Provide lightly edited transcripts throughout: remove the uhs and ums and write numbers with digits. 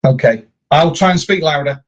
Okay, I'll try and speak louder.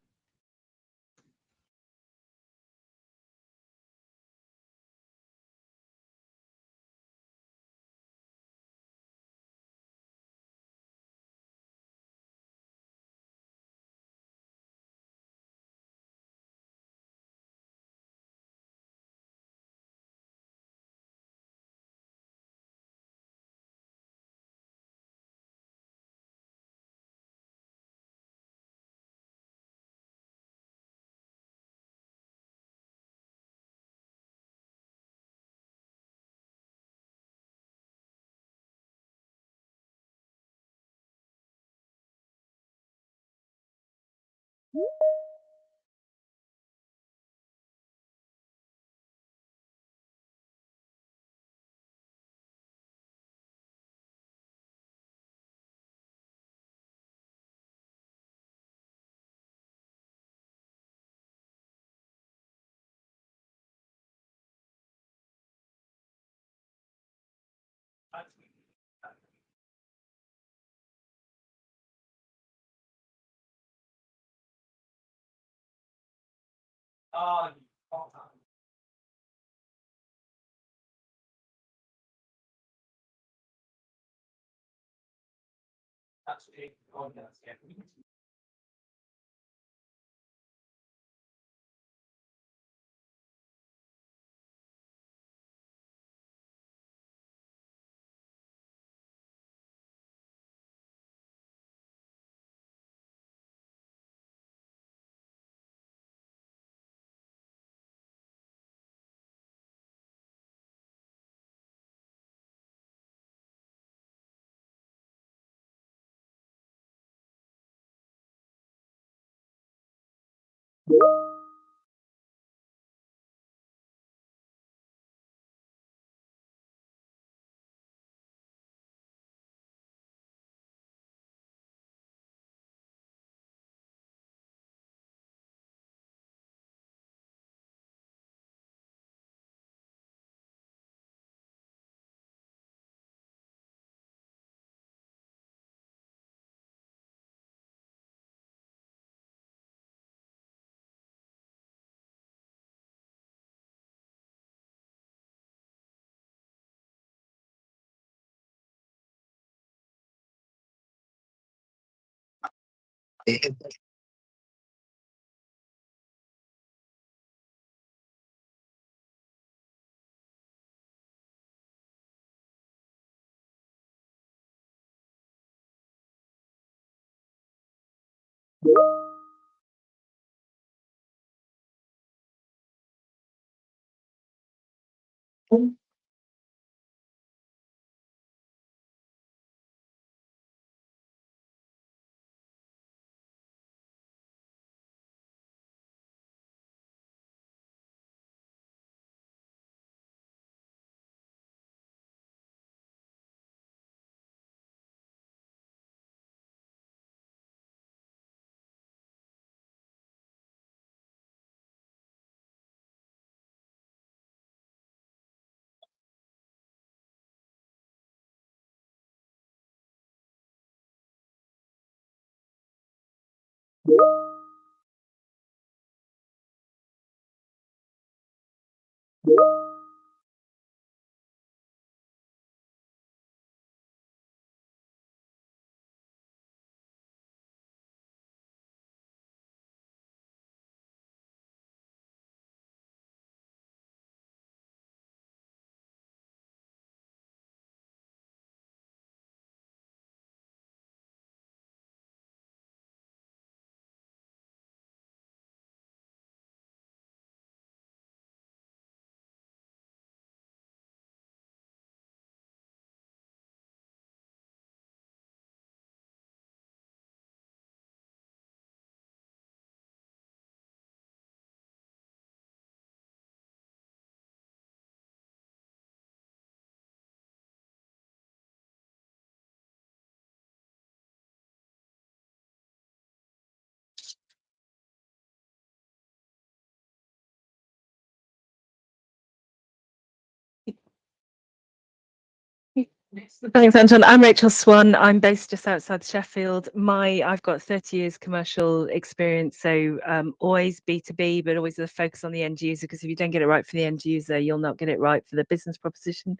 Thanks, Anton. I'm Rachel Swan. I'm based just outside Sheffield. I've got 30 years commercial experience, so always B2B, but always a focus on the end user, because if you don't get it right for the end user, you'll not get it right for the business proposition.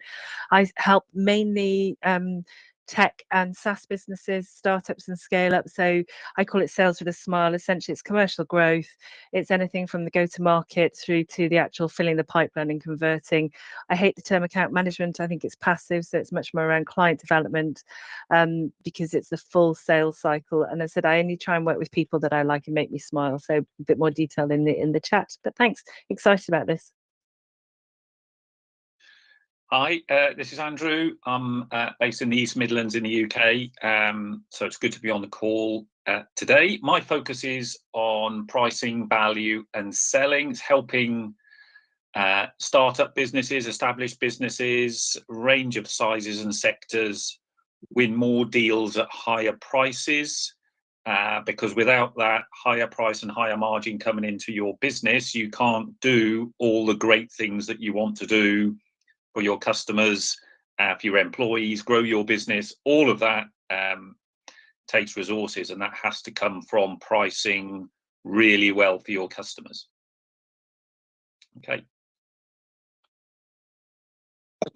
I help mainly tech and SaaS businesses, startups and scale up. So I call it sales with a smile. Essentially, it's commercial growth. It's anything from the go-to-market through to the actual filling the pipeline and converting. I hate the term account management. I think it's passive, so it's much more around client development, because it's the full sales cycle. And as I said, I only try and work with people that I like and make me smile. So a bit more detail in the chat. But thanks, excited about this. Hi, this is Andrew. I'm based in the East Midlands in the UK, so it's good to be on the call today. My focus is on pricing, value and selling. It's helping startup businesses, established businesses, range of sizes and sectors win more deals at higher prices, because without that higher price and higher margin coming into your business, you can't do all the great things that you want to do for your customers, for your employees, grow your business. All of that takes resources, and that has to come from pricing really well for your customers. Okay.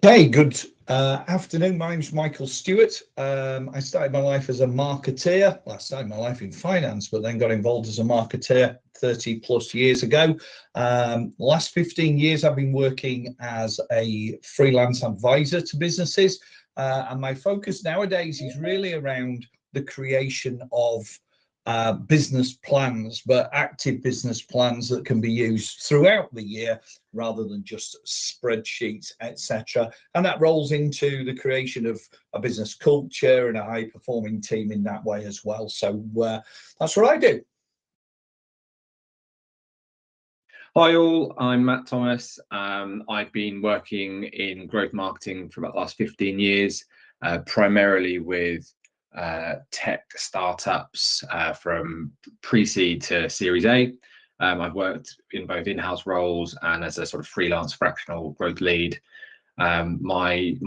Okay, good afternoon. My name's Michael Stewart. I started my life as a marketeer. Well, I started my life in finance, but then got involved as a marketeer 30 plus years ago. Last 15 years, I've been working as a freelance advisor to businesses. And my focus nowadays is really around the creation of business plans, but active business plans that can be used throughout the year rather than just spreadsheets, etc. And that rolls into the creation of a business culture and a high performing team in that way as well. So that's what I do. Hi all, I'm Matt Thomas. I've been working in growth marketing for about the last 15 years, primarily with tech startups from pre-seed to Series A. I've worked in both in-house roles and as a sort of freelance fractional growth lead. My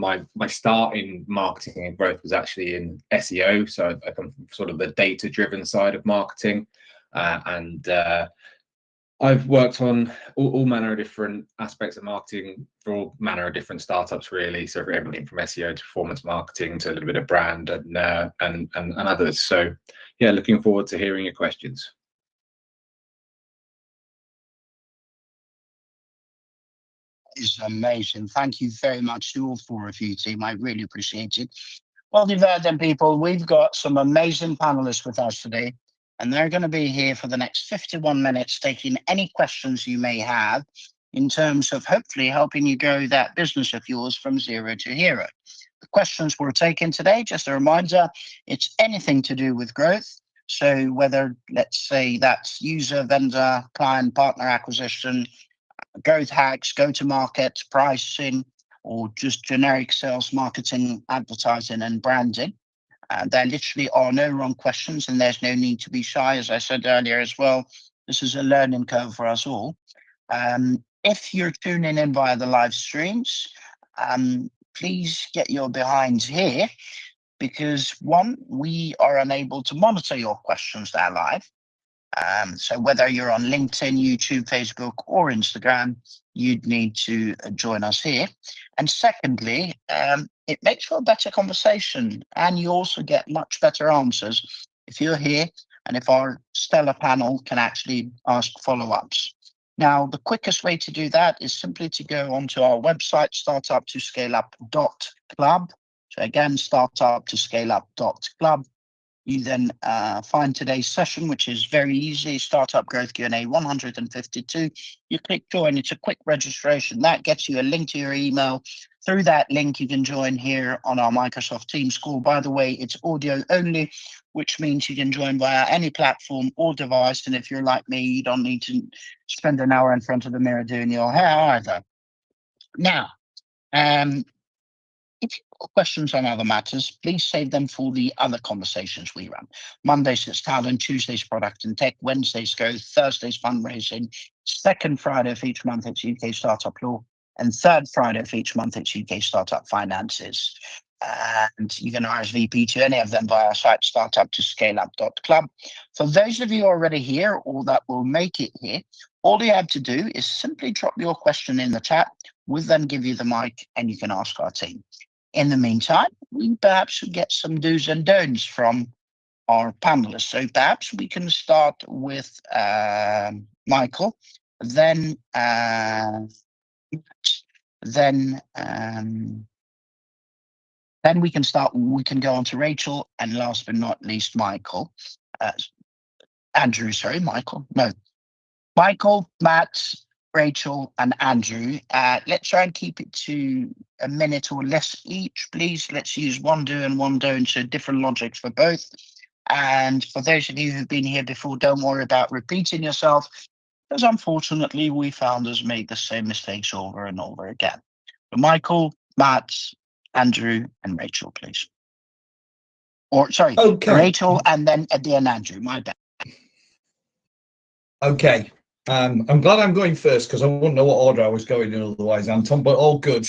start in marketing and growth was actually in SEO, so I come from sort of the data-driven side of marketing, and I've worked on all manner of different aspects of marketing for all manner of different startups, really. So for everything from SEO to performance marketing to a little bit of brand and others. So yeah, looking forward to hearing your questions. Is amazing. Thank you very much to all four of you, team. I really appreciate it. Well, then, people, we've got some amazing panelists with us today, and they're going to be here for the next 51 minutes, taking any questions you may have in terms of hopefully helping you grow that business of yours from zero to hero. The questions we're taking today, just a reminder, it's anything to do with growth. So whether, let's say, that's user, vendor, client, partner acquisition, growth hacks, go-to-market, pricing, or just generic sales, marketing, advertising, and branding. There literally are no wrong questions, and there's no need to be shy. As I said earlier as well, this is a learning curve for us all. If you're tuning in via the live streams, please get your behinds here, because one, we are unable to monitor your questions that are live. So whether you're on LinkedIn, YouTube, Facebook, or Instagram, you'd need to join us here. And secondly, it makes for a better conversation, and you also get much better answers if you're here and if our stellar panel can actually ask follow-ups. Now, the quickest way to do that is simply to go onto our website, startuptoscaleup.club. So again, startuptoscaleup.club. You then find today's session, which is very easy, Startup Growth Q&A 152. You click join, it's a quick registration. That gets you a link to your email. Through that link, you can join here on our Microsoft Teams call. By the way, it's audio only, which means you can join via any platform or device. And if you're like me, you don't need to spend an hour in front of the mirror doing your hair either. Now, if you've got questions on other matters, please save them for the other conversations we run. Mondays it's talent, Tuesdays product and tech, Wednesdays growth, Thursdays fundraising, second Friday of each month it's UK Startup Law, and third Friday of each month it's UK Startup Finances. and you can RSVP to any of them via our site, startup2scaleup.club. For those of you already here or that will make it here, all you have to do is simply drop your question in the chat. We'll then give you the mic and you can ask our team. In the meantime, we perhaps should get some do's and don'ts from our panelists. So perhaps we can start with Michael, then we can go on to Rachel, and last but not least, Andrew, sorry, Michael. No, Michael, Matt, Rachel, and Andrew. Let's try and keep it to a minute or less each, please. Let's use one do and one don't, so different logics for both. And for those of you who've been here before, don't worry about repeating yourself, because unfortunately, we founders make the same mistakes over and over again. But Michael, Matt, Andrew, and Rachel, please. Or sorry, Okay. Rachel, and then at the end, Andrew. My bad. Okay. I'm glad I'm going first because I wouldn't know what order I was going in otherwise, Anton, but all good.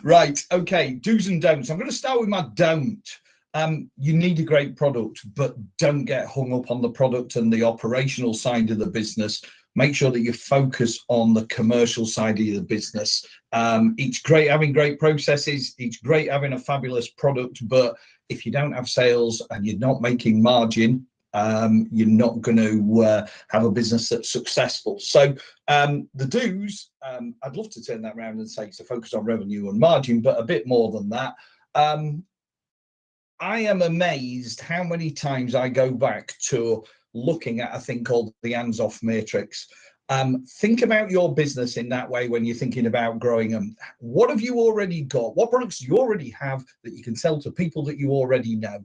Right. Okay. Do's and don'ts. I'm going to start with my don't. You need a great product, but don't get hung up on the product and the operational side of the business. Make sure that you focus on the commercial side of the business. It's great having great processes. It's great having a fabulous product, but if you don't have sales and you're not making margin, you're not going to have a business that's successful. So the do's, I'd love to turn that around and say to focus on revenue and margin, but a bit more than that. I am amazed how many times I go back to looking at a thing called the hands-off matrix. Think about your business in that way when you're thinking about growing them. What have you already got? What products do you already have that you can sell to people that you already know?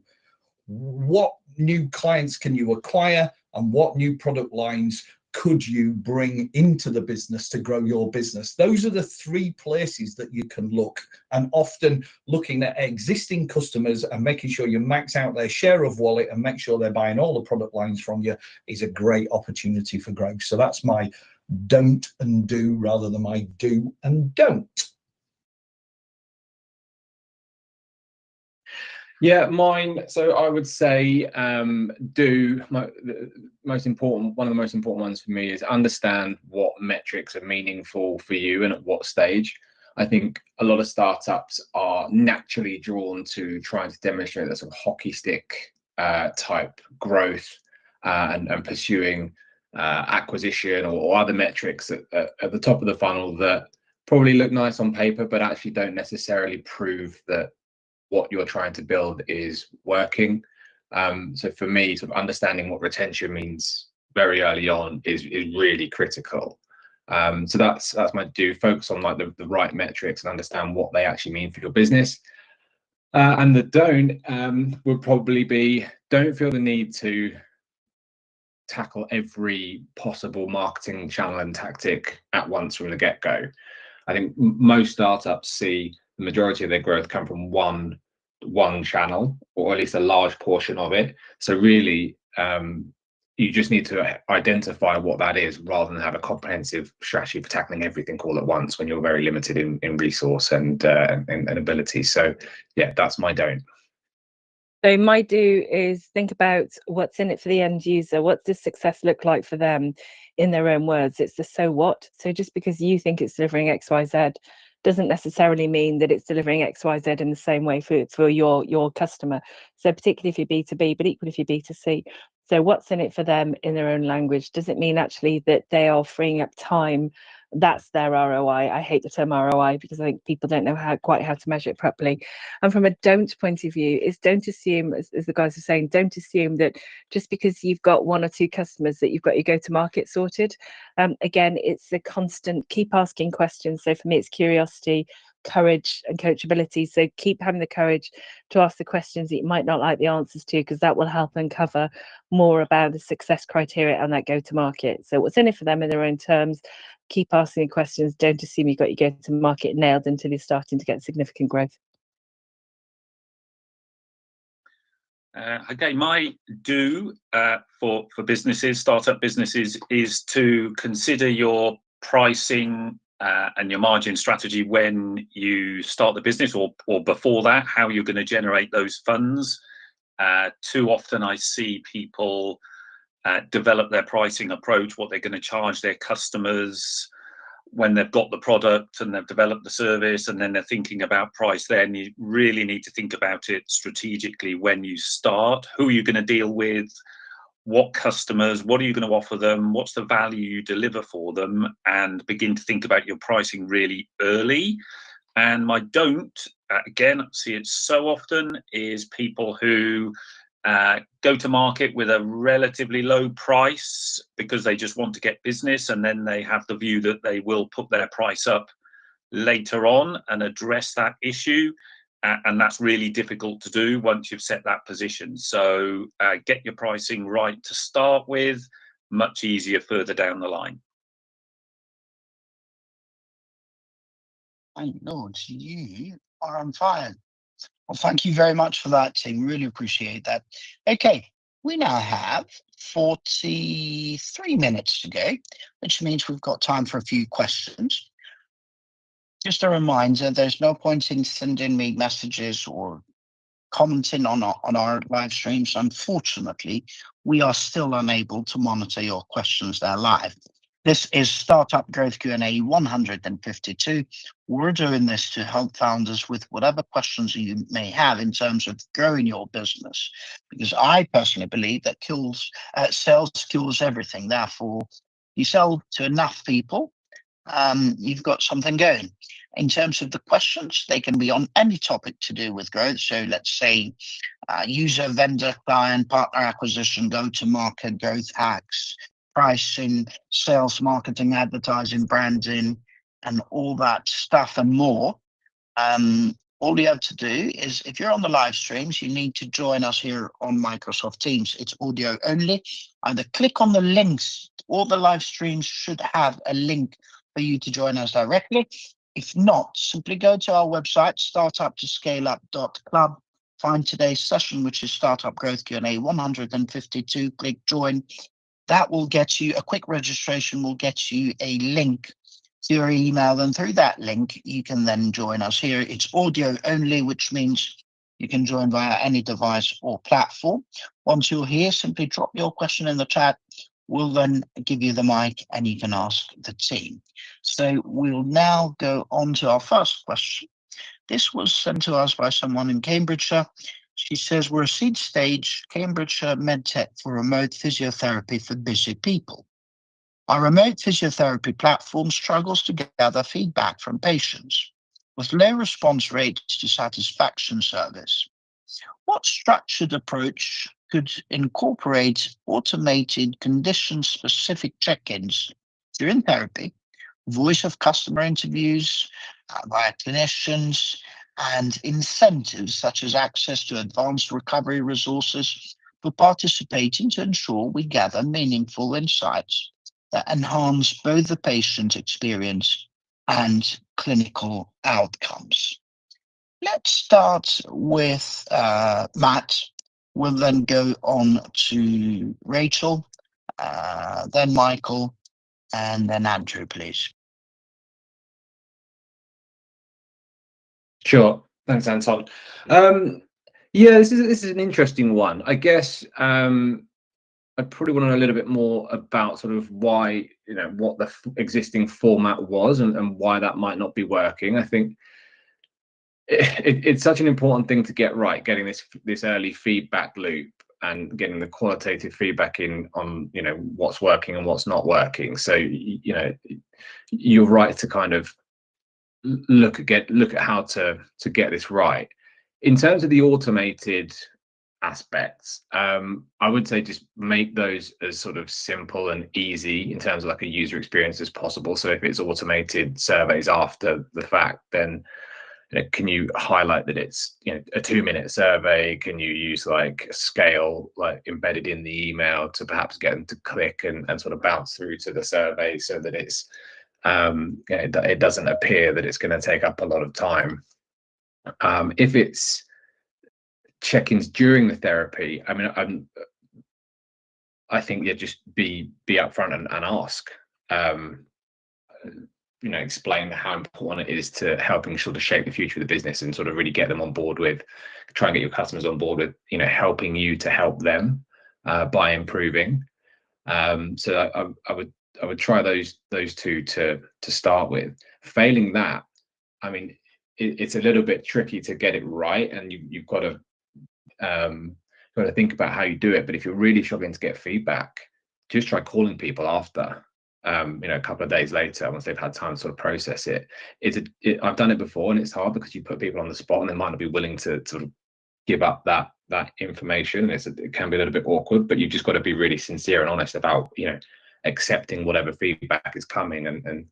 What new clients can you acquire, and what new product lines could you bring into the business to grow your business? Those are the three places that you can look, and often looking at existing customers and making sure you max out their share of wallet and make sure they're buying all the product lines from you is a great opportunity for growth. So that's my don't and do rather than my do and don't. Yeah, mine. So I would say one of the most important ones for me is understand what metrics are meaningful for you and at what stage. I think a lot of startups are naturally drawn to trying to demonstrate that sort of hockey stick type growth and pursuing acquisition or other metrics at the top of the funnel that probably look nice on paper, but actually don't necessarily prove that what you're trying to build is working. So for me, sort of understanding what retention means very early on is really critical. So that's my do. Focus on like the right metrics and understand what they actually mean for your business. And the don't would probably be, don't feel the need to tackle every possible marketing channel and tactic at once from the get-go. I think most startups see the majority of their growth come from one channel, or at least a large portion of it. So really, you just need to identify what that is rather than have a comprehensive strategy for tackling everything all at once when you're very limited in resource and ability. So yeah, that's my don't. So my do is think about what's in it for the end user. What does success look like for them in their own words? It's the so what. So just because you think it's delivering X, Y, Z doesn't necessarily mean that it's delivering X, Y, Z in the same way for your customer. So particularly if you're B2B, but equally if you're B2C. So what's in it for them in their own language? Does it mean actually that they are freeing up time? That's their ROI. I hate the term ROI because I think people don't know quite how to measure it properly. And from a don't point of view, is don't assume, as the guys are saying, don't assume that just because you've got one or two customers that you've got your go-to-market sorted. Again, it's a constant keep asking questions. So for me, it's curiosity, courage, and coachability. So keep having the courage to ask the questions that you might not like the answers to, because that will help uncover more about the success criteria and that go-to-market. So what's in it for them in their own terms. Keep asking questions. Don't assume you've got your go-to-market nailed until you're starting to get significant growth. Okay, my do for businesses, startup businesses, is to consider your pricing and your margin strategy when you start the business, or before that, how you're going to generate those funds. Too often I see people develop their pricing approach, what they're going to charge their customers when they've got the product and they've developed the service, and then they're thinking about price. Then you really need to think about it strategically when you start. Who are you going to deal with? What customers? What are you going to offer them? What's the value you deliver for them? And begin to think about your pricing really early. And I don't, again, see it so often, is people who go to market with a relatively low price because they just want to get business, and then they have the view that they will put their price up later on and address that issue. And that's really difficult to do once you've set that position. So get your pricing right to start with, much easier further down the line. My Lord, you are on fire. Well, thank you very much for that, Tim. Really appreciate that. Okay, we now have 43 minutes to go, which means we've got time for a few questions. Just a reminder, there's no point in sending me messages or commenting on our live streams. Unfortunately, we are still unable to monitor your questions there live. This is Startup Growth Q&A 152. We're doing this to help founders with whatever questions you may have in terms of growing your business, because I personally believe that sales kills everything. Therefore, you sell to enough people, you've got something going. In terms of the questions, they can be on any topic to do with growth. So let's say user, vendor, client, partner acquisition, go-to-market, growth hacks, pricing, sales, marketing, advertising, branding, and all that stuff and more. All you have to do is, if you're on the live streams, you need to join us here on Microsoft Teams. It's audio only. Either click on the links. All the live streams should have a link for you to join us directly. If not, simply go to our website, startuptoscaleup.club. Find today's session, which is Startup Growth Q&A 152. Click join. That will get you a quick registration, will get you a link to your email. And through that link, you can then join us here. It's audio only, which means you can join via any device or platform. Once you're here, simply drop your question in the chat. We'll then give you the mic and you can ask the team. So we'll now go on to our first question. This was sent to us by someone in Cambridgeshire. She says, we're a seed stage Cambridgeshire medtech for remote physiotherapy for busy people. Our remote physiotherapy platform struggles to gather feedback from patients with low response rates to satisfaction service. What structured approach could incorporate automated condition-specific check-ins during therapy, voice of customer interviews via clinicians, and incentives such as access to advanced recovery resources for participating to ensure we gather meaningful insights that enhance both the patient experience and clinical outcomes? Let's start with Matt. We'll then go on to Rachel, then Michael, and then Andrew, please. Sure. Thanks, Anton. Yeah, this is an interesting one. I guess I probably want to know a little bit more about sort of why, what the existing format was and why that might not be working. I think it's such an important thing to get right, getting this early feedback loop and getting the qualitative feedback in on what's working and what's not working. So you're right to kind of look at how to get this right. In terms of the automated aspects, I would say just make those as sort of simple and easy in terms of like a user experience as possible. So if it's automated surveys after the fact, then can you highlight that it's a 2-minute survey? Can you use like a scale like embedded in the email to perhaps get them to click and sort of bounce through to the survey so that it's it doesn't appear that it's going to take up a lot of time. If it's check-ins during the therapy, I mean, I think just be upfront and ask. explain how important it is to helping sort of shape the future of the business and sort of really get them on board with, try and get your customers on board with, helping you to help them by improving. So I would try those two to start with. Failing that, I mean, it's a little bit tricky to get it right, and you've got to think about how you do it. But if you're really struggling to get feedback, just try calling people after, a couple of days later, once they've had time to sort of process it. I've done it before, and it's hard because you put people on the spot and they might not be willing to sort of give up that information. It can be a little bit awkward, but you've just got to be really sincere and honest about accepting whatever feedback is coming, and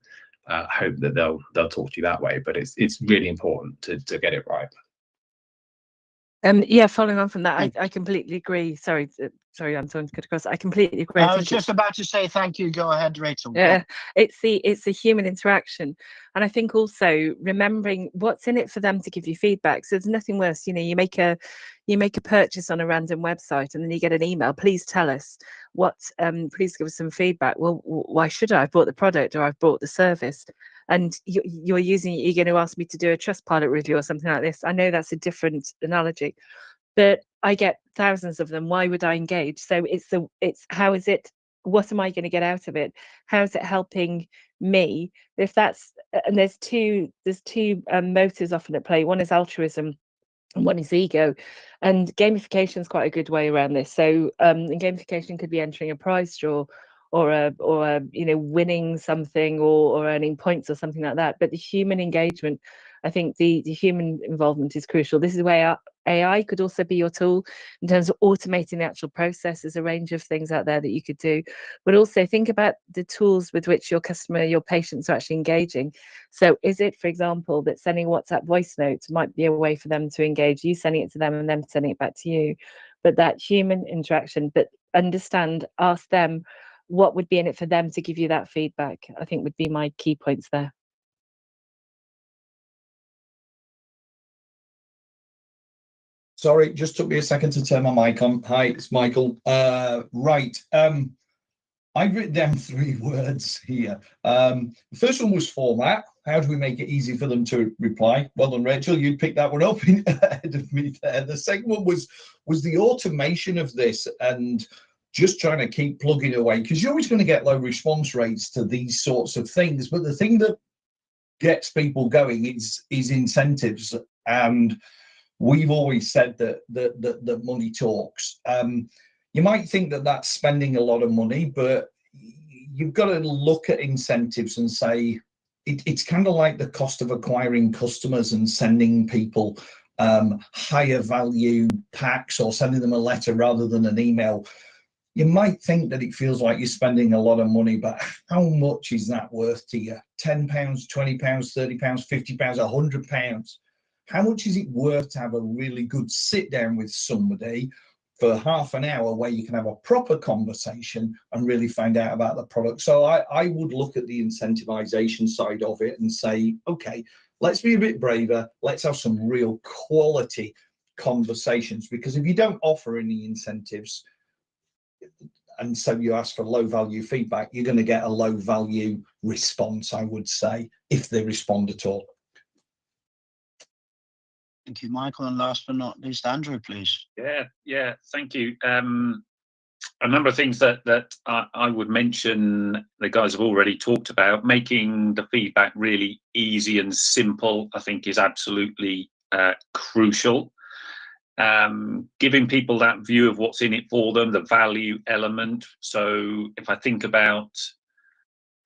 hope that they'll talk to you that way. But it's really important to get it right. Yeah, following on from that, I completely agree. Sorry, Anton, cut across. I completely agree. I was just about to say thank you. Go ahead, Rachel. Yeah, it's the human interaction, and I think also remembering what's in it for them to give you feedback. So there's nothing worse, you make a purchase on a random website, and then you get an email. Please tell us what. Please give us some feedback. Well, why should I? I've bought the product or I've bought the service, and you're going to ask me to do a Trustpilot review or something like this. I know that's a different analogy, but I get thousands of them. Why would I engage? So it's how is it? What am I going to get out of it? How is it helping me? If that's, and there's two motives often at play. One is altruism, and one is ego, and gamification is quite a good way around this. So and gamification could be entering a prize draw, or winning something, or earning points or something like that. But the human engagement, I think the human involvement is crucial. This is where AI could also be your tool in terms of automating the actual process. There's a range of things out there that you could do, but also think about the tools with which your customer, your patients are actually engaging. So is it, for example, that sending WhatsApp voice notes might be a way for them to engage, you sending it to them and them sending it back to you, but that human interaction, but ask them what would be in it for them to give you that feedback, I think would be my key points there. Sorry, just took me a second to turn my mic on. Hi, it's Michael. Right. I've written down 3 words here. The first one was format. How do we make it easy for them to reply? Well done, Rachel. You picked that one up ahead of me there. The second one was the automation of this, and just trying to keep plugging away, because you're always going to get low response rates to these sorts of things. But the thing that gets people going is incentives, and we've always said that money talks. You might think that that's spending a lot of money, but you've got to look at incentives and say it's kind of like the cost of acquiring customers and sending people higher value packs, or sending them a letter rather than an email. You might think that it feels like you're spending a lot of money, but how much is that worth to you? £10, £20, £30, £50, £100? How much is it worth to have a really good sit down with somebody for half an hour where you can have a proper conversation and really find out about the product? So I would look at the incentivization side of it and say, okay, let's be a bit braver. Let's have some real quality conversations, because if you don't offer any incentives, and so you ask for low value feedback, you're going to get a low value response, I would say, if they respond at all. Thank you, Michael. And last but not least, Andrew, please. Yeah, thank you. A number of things that I would mention, the guys have already talked about. Making the feedback really easy and simple, I think, is absolutely crucial. Giving people that view of what's in it for them, the value element. So if I think about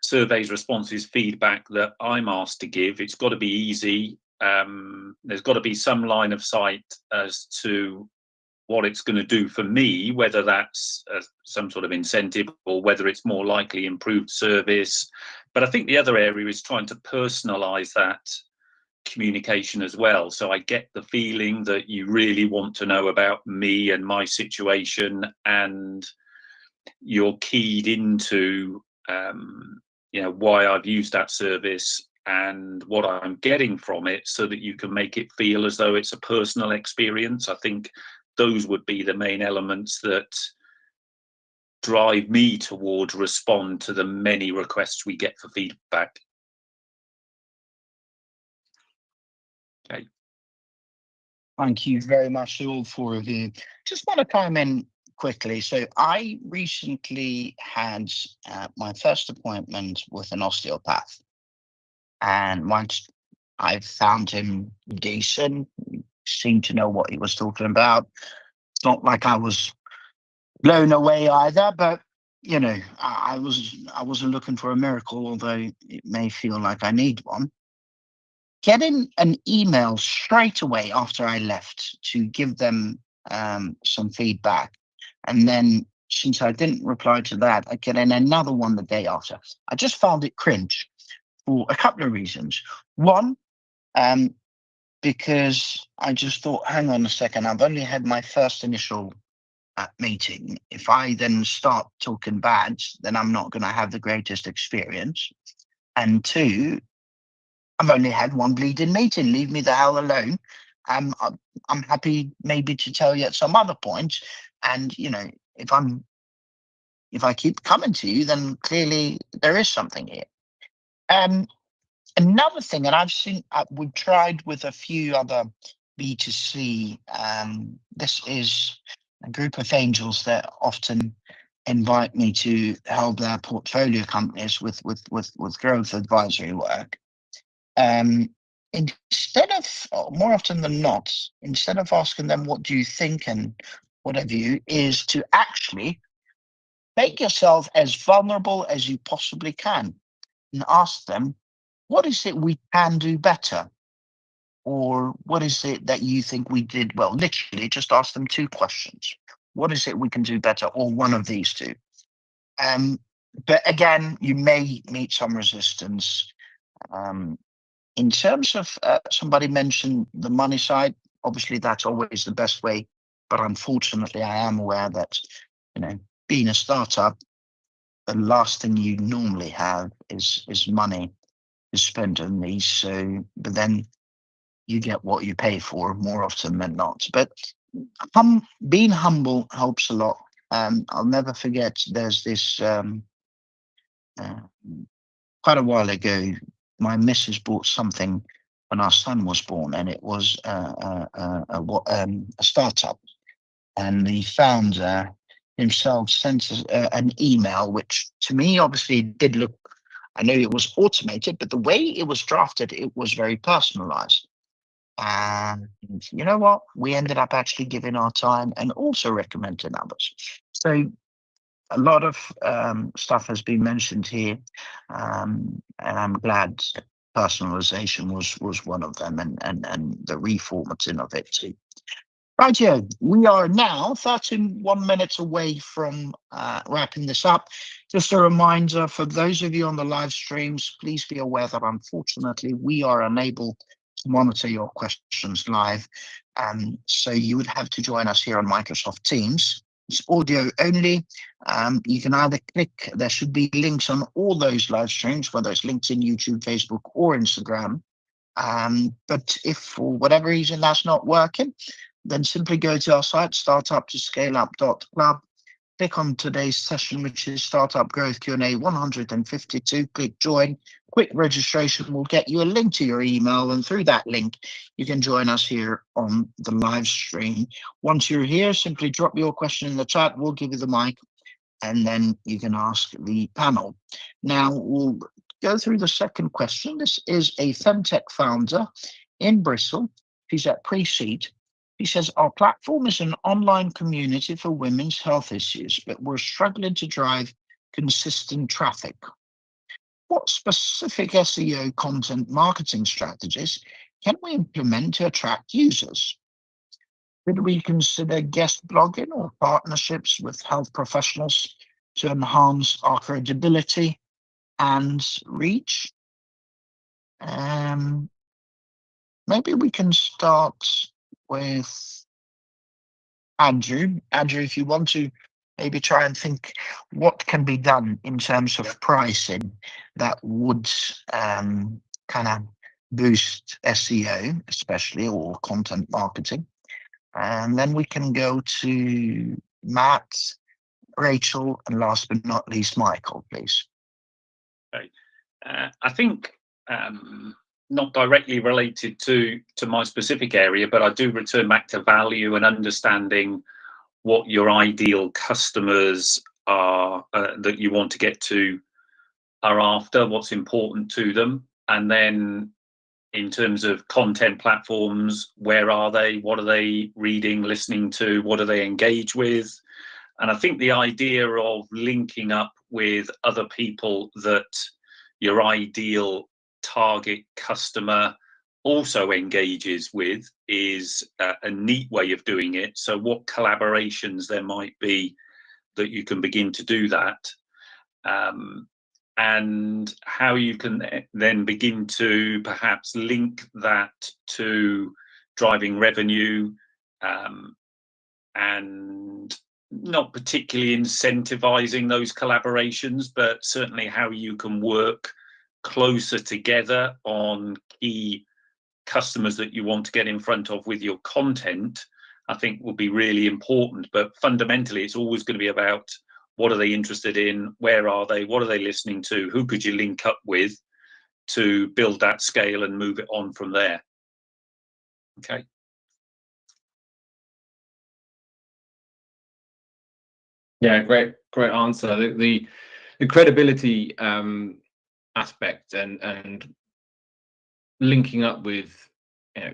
surveys, responses, feedback that I'm asked to give, it's got to be easy. There's got to be some line of sight as to what it's going to do for me, whether that's some sort of incentive or whether it's more likely improved service. But I think the other area is trying to personalize that communication as well. So I get the feeling that you really want to know about me and my situation, and you're keyed into why I've used that service and what I'm getting from it, so that you can make it feel as though it's a personal experience. I think those would be the main elements that drive me towards respond to the many requests we get for feedback. Thank you very much to all four of you. Just want to come in quickly. So I recently had my first appointment with an osteopath, and once I found him decent, seemed to know what he was talking about. It's not like I was blown away either, but you know, I wasn't looking for a miracle, although it may feel like I need one. Getting an email straight away after I left to give them some feedback, and then since I didn't reply to that, I get in another one the day after. I just found it cringe for a couple of reasons. One, because I just thought, hang on a second, I've only had my first initial meeting. If I then start talking bad, then I'm not going to have the greatest experience. And two, I've only had one bleeding meeting. Leave me the hell alone. I'm happy maybe to tell you at some other point. And you know, if I keep coming to you, then clearly there is something here. Another thing, and I've seen, we've tried with a few other B2C. This is a group of angels that often invite me to help their portfolio companies with growth advisory work. Instead of, or more often than not, instead of asking them what do you think and what have you, is to actually make yourself as vulnerable as you possibly can and ask them, what is it we can do better? Or what is it that you think we did well? Literally, just ask them two questions. What is it we can do better? Or one of these two. But again, you may meet some resistance. In terms of somebody mentioned the money side, obviously that's always the best way. But unfortunately, I am aware that, you know, being a startup, the last thing you normally have is money to spend on these. So, but then you get what you pay for more often than not. But being humble helps a lot. I'll never forget. There's this quite a while ago. My missus bought something when our son was born, and it was a startup. And the founder himself sent us, an email, which to me obviously did look. I know it was automated, but the way it was drafted, it was very personalized. And you know what? We ended up actually giving our time and also recommending others. So a lot of stuff has been mentioned here, and I'm glad personalization was one of them, and the reformatting of it too. Right here, we are now 31 minutes away from wrapping this up. Just a reminder for those of you on the live streams, please be aware that unfortunately we are unable to monitor your questions live. So you would have to join us here on Microsoft Teams. It's audio only. You can either click, there should be links on all those live streams, whether it's LinkedIn, YouTube, Facebook, or Instagram. But if for whatever reason that's not working, then simply go to our site, startuptoscaleup.club. Click on today's session, which is Startup Growth Q&A 152. Click join. Quick registration will get you a link to your email, and through that link, you can join us here on the live stream. Once you're here, simply drop your question in the chat. We'll give you the mic, and then you can ask the panel. Now, we'll go through the second question. This is a femtech founder in Bristol. She's at pre-seed. He says, our platform is an online community for women's health issues, but we're struggling to drive consistent traffic. What specific SEO content marketing strategies can we implement to attract users? Should we consider guest blogging or partnerships with health professionals to enhance our credibility and reach? Maybe we can start with Andrew. Andrew, if you want to maybe try and think what can be done in terms of pricing that would kind of boost SEO, especially, or content marketing. And then we can go to Matt, Rachel, and last but not least, Michael, please. Okay. I think not directly related to my specific area, but I do return back to value and understanding what your ideal customers are that you want to get to are after, what's important to them. And then in terms of content platforms, where are they? What are they reading, listening to? What do they engage with? And I think the idea of linking up with other people that your ideal target customer also engages with is a neat way of doing it. So what collaborations there might be that you can begin to do that, and how you can then begin to perhaps link that to driving revenue, and not particularly incentivizing those collaborations, but certainly how you can work closer together on key customers that you want to get in front of with your content, I think will be really important. But fundamentally, it's always going to be about what are they interested in, where are they, what are they listening to, who could you link up with to build that scale and move it on from there. Okay. Yeah, great answer. The credibility aspect and linking up with, you know,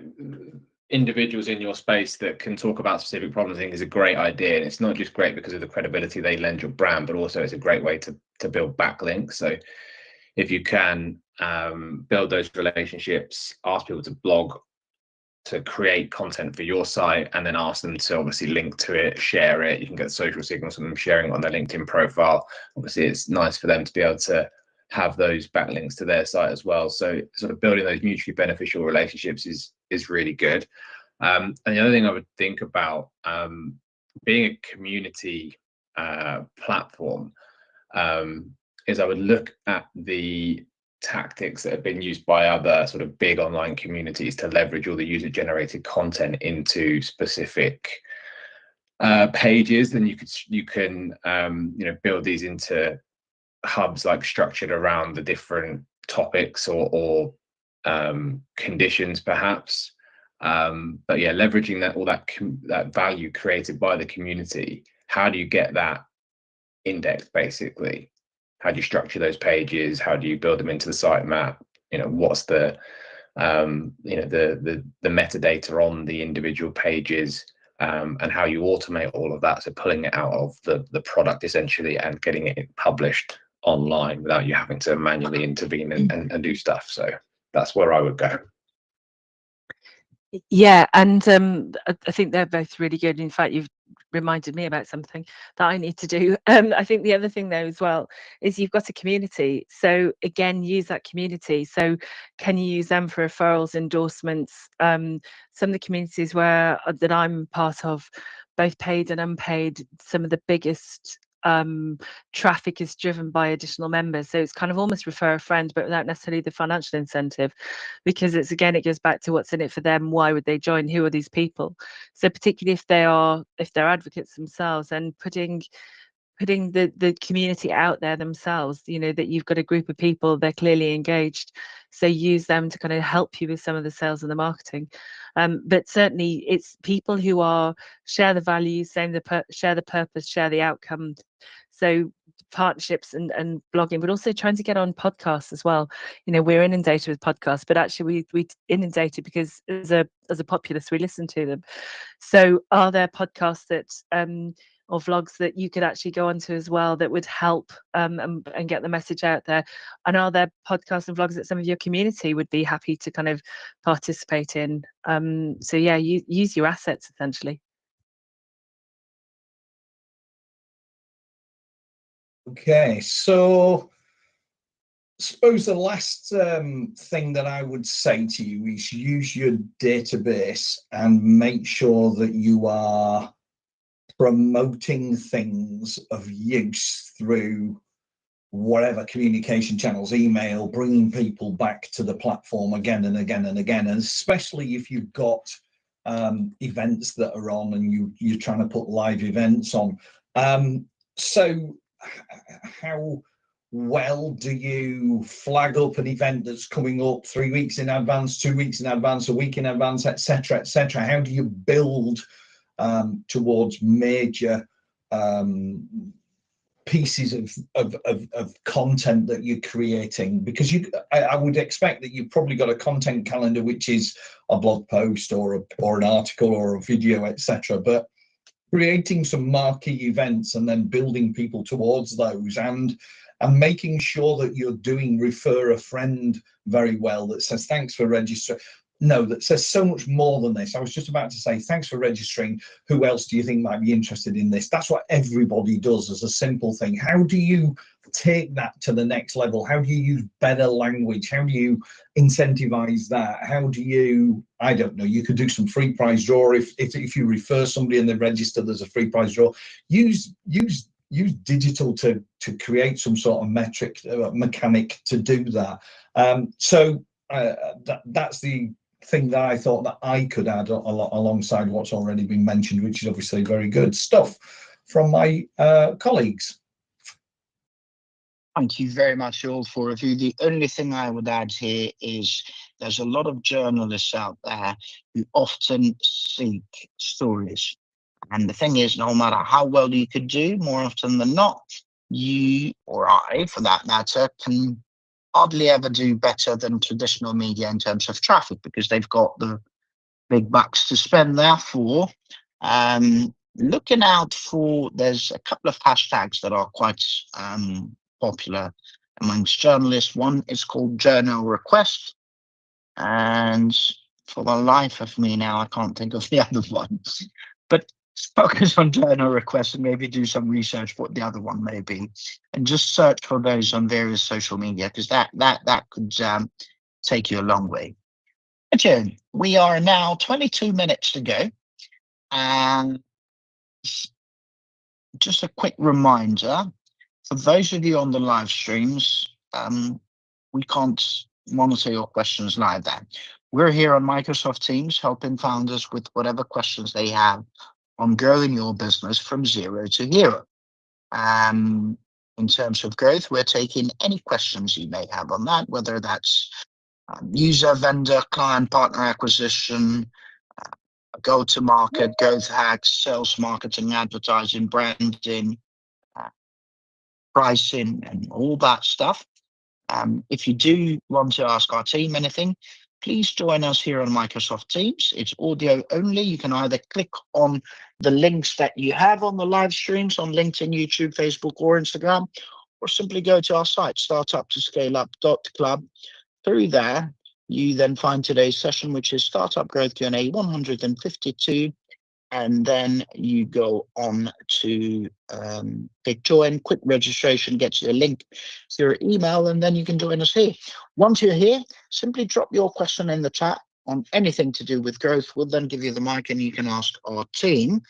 individuals in your space that can talk about specific problems, I think is a great idea. And it's not just great because of the credibility they lend your brand, but also it's a great way to build backlinks. So if you can build those relationships, ask people to blog, to create content for your site, and then ask them to obviously link to it, share it. You can get social signals from them sharing it on their LinkedIn profile. Obviously, it's nice for them to be able to have those backlinks to their site as well. So sort of building those mutually beneficial relationships is really good. And the other thing I would think about, being a community platform, is I would look at the tactics that have been used by other sort of big online communities to leverage all the user generated content into specific pages. And you can you know, build these into hubs like structured around the different topics or conditions perhaps. But yeah, leveraging that value created by the community. How do you get that index basically? How do you structure those pages? How do you build them into the sitemap? You know, what's the you know, the metadata on the individual pages, and how you automate all of that. So pulling it out of the product essentially and getting it published online without you having to manually intervene and do stuff. So that's where I would go. Yeah, and I think they're both really good. In fact, you've reminded me about something that I need to do. I think the other thing though as well is you've got a community. So again, use that community. So can you use them for referrals, endorsements? Some of the communities that I'm part of, both paid and unpaid, some of the biggest traffic is driven by additional members. So it's kind of almost refer a friend, but without necessarily the financial incentive, because it goes back to what's in it for them. Why would they join? Who are these people? So particularly if they're advocates themselves, and putting the community out there themselves, you know, that you've got a group of people, they're clearly engaged, so use them to kind of help you with some of the sales and the marketing. But certainly it's people who share the values, share the purpose, share the outcome. So partnerships and blogging, but also trying to get on podcasts as well. You know, we're inundated with podcasts, but actually we inundated because as a populace we listen to them. So are there podcasts that or vlogs that you could actually go onto as well that would help and get the message out there? And are there podcasts and vlogs that some of your community would be happy to kind of participate in? So yeah, use your assets essentially. Okay, so I suppose the last thing that I would say to you is use your database and make sure that you are promoting things of use through whatever communication channels, email, bringing people back to the platform again and again and again, and especially if you've got events that are on and you're trying to put live events on. So well? Do you flag up an event that's coming up 3 weeks in advance, 2 weeks in advance, a week in advance, etc., etc.? How do you build towards major pieces of content that you're creating? Because I would expect that you've probably got a content calendar, which is a blog post or an article or a video, etc. But creating some marquee events and then building people towards those, and making sure that you're doing refer a friend very well, that says thanks for registering. No, that says so much more than this. I was just about to say thanks for registering. Who else do you think might be interested in this? That's what everybody does as a simple thing. How do you take that to the next level? How do you use better language? How do you incentivize that? How do you, I don't know, you could do some free prize draw. If you refer somebody and they register, there's a free prize draw. Use digital to create some sort of metric mechanic to do that. That's the thing that I thought that I could add alongside what's already been mentioned, which is obviously very good stuff from my colleagues. Thank you very much, all four of you. The only thing I would add here is there's a lot of journalists out there who often seek stories. And the thing is, no matter how well you could do, more often than not, you, or I, for that matter, can hardly ever do better than traditional media in terms of traffic, because they've got the big bucks to spend. Therefore, looking out for, there's a couple of hashtags that are quite popular amongst journalists. One is called journal request, and for the life of me now, I can't think of the other one. But focus on journal requests and maybe do some research what the other one may be, and just search for those on various social media, because that could take you a long way. June, we are now 22 minutes to go, and just a quick reminder for those of you on the live streams, we can't monitor your questions live there. We're here on Microsoft Teams helping founders with whatever questions they have on growing your business from 0 to hero. In terms of growth, we're taking any questions you may have on that, whether that's user, vendor, client, partner acquisition, go-to-market, growth hacks, sales, marketing, advertising, branding, pricing, and all that stuff. If you do want to ask our team anything, please join us here on Microsoft Teams. It's audio only. You can either click on the links that you have on the live streams on LinkedIn, YouTube, Facebook, or Instagram, or simply go to our site, startup2scaleup.club. Through there, you then find today's session, which is Startup Growth Q&A 152. And then you go on to click join. Quick registration gets you a link to your email, and then you can join us here. Once you're here, simply drop your question in the chat on anything to do with growth. We'll then give you the mic and you can ask our team.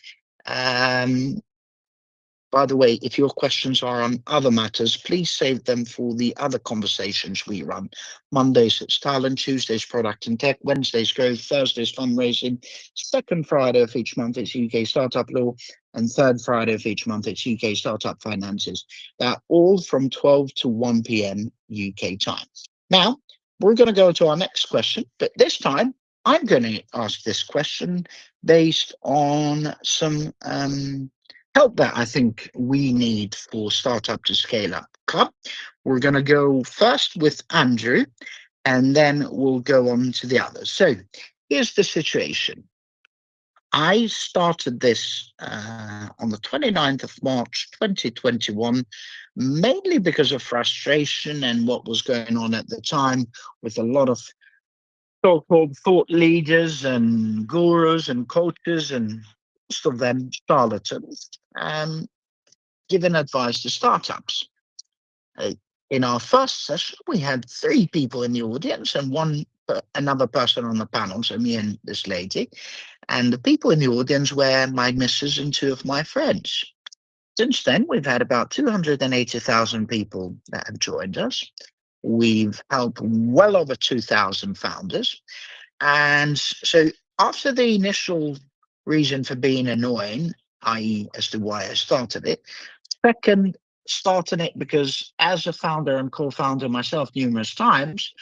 By the way, if your questions are on other matters, please save them for the other conversations we run. Mondays, it's talent. Tuesdays, product and tech. Wednesdays, growth. Thursdays, fundraising. Second Friday of each month, it's UK Startup Law. And third Friday of each month, it's UK Startup Finances. They're all from 12 to 1 p.m. UK time. Now, we're going to go to our next question, but this time, I'm going to ask this question based on some help that I think we need for Startup to Scale Up Club. We're going to go first with Andrew, and then we'll go on to the others. So here's the situation. I started this on the 29th of March, 2021, mainly because of frustration and what was going on at the time with a lot of so-called thought leaders and gurus and coaches, and most of them charlatans, giving advice to startups. In our first session, we had 3 people in the audience and another person on the panel, so me and this lady. And the people in the audience were my missus and 2 of my friends. Since then, we've had about 280,000 people that have joined us. We've helped well over 2,000 founders. And so after the initial reason for being annoying, i.e. as to why I started it, second starting it because as a founder and co-founder myself numerous times,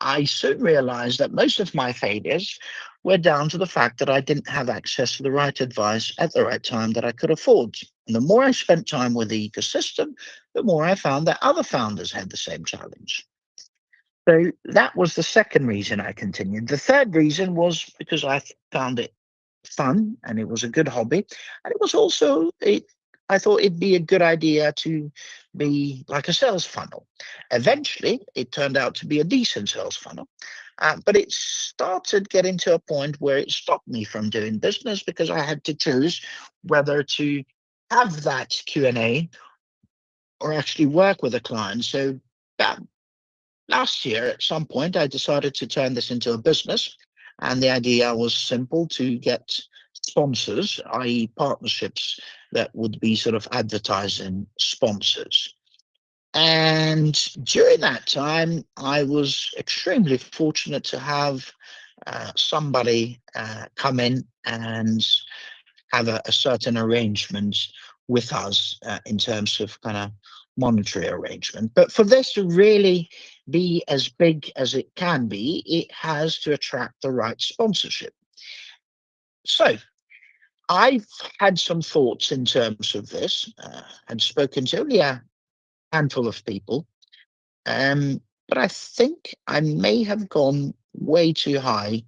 I soon realized that most of my failures were down to the fact that I didn't have access to the right advice at the right time that I could afford. And the more I spent time with the ecosystem, the more I found that other founders had the same challenge. So that was the second reason I continued. The third reason was because I found it fun and it was a good hobby. And it was also, I thought it'd be a good idea to be like a sales funnel. Eventually, it turned out to be a decent sales funnel. But it started getting to a point where it stopped me from doing business because I had to choose whether to have that Q&A or actually work with a client. So that last year, at some point, I decided to turn this into a business. And the idea was simple: to get sponsors, i.e., partnerships that would be sort of advertising sponsors. And during that time, I was extremely fortunate to have somebody come in and have a certain arrangement with us in terms of kind of monetary arrangement. But for this to really be as big as it can be, it has to attract the right sponsorship. So I've had some thoughts in terms of this, and spoken to only a handful of people. But I think I may have gone way too high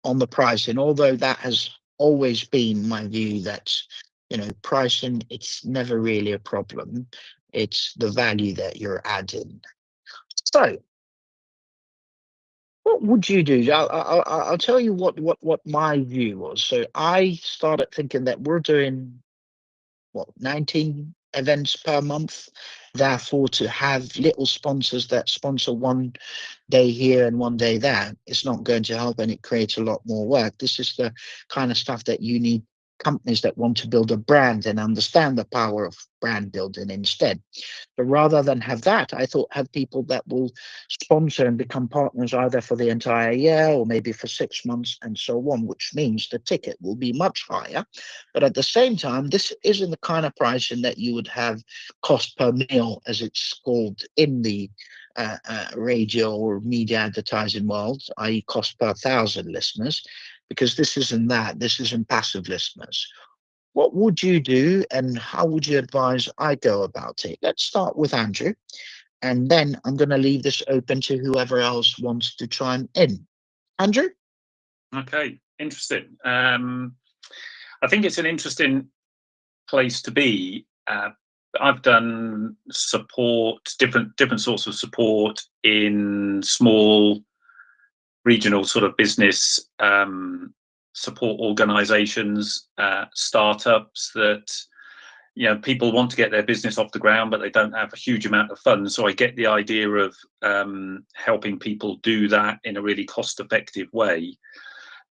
on the pricing, although that has always been my view that, pricing, it's never really a problem. It's the value that you're adding. So what would you do? I'll tell you what my view was. So I started thinking that we're doing 19 events per month. Therefore, to have little sponsors that sponsor one day here and one day there, it's not going to help, and it creates a lot more work. This is the kind of stuff that you need companies that want to build a brand and understand the power of brand building instead. But rather than have that, I thought have people that will sponsor and become partners either for the entire year or maybe for 6 months and so on, which means the ticket will be much higher. But at the same time, this isn't the kind of pricing that you would have cost per meal, as it's called in the radio or media advertising world, i.e. cost per 1,000 listeners, because this isn't that. This isn't passive listeners. What would you do and how would you advise I go about it? Let's start with Andrew, and then I'm going to leave this open to whoever else wants to chime in. Andrew? Okay, interesting. I think it's an interesting place to be. I've done support, different sorts of support in small regional sort of business support organizations, startups that, people want to get their business off the ground, but they don't have a huge amount of funds. So I get the idea of helping people do that in a really cost-effective way.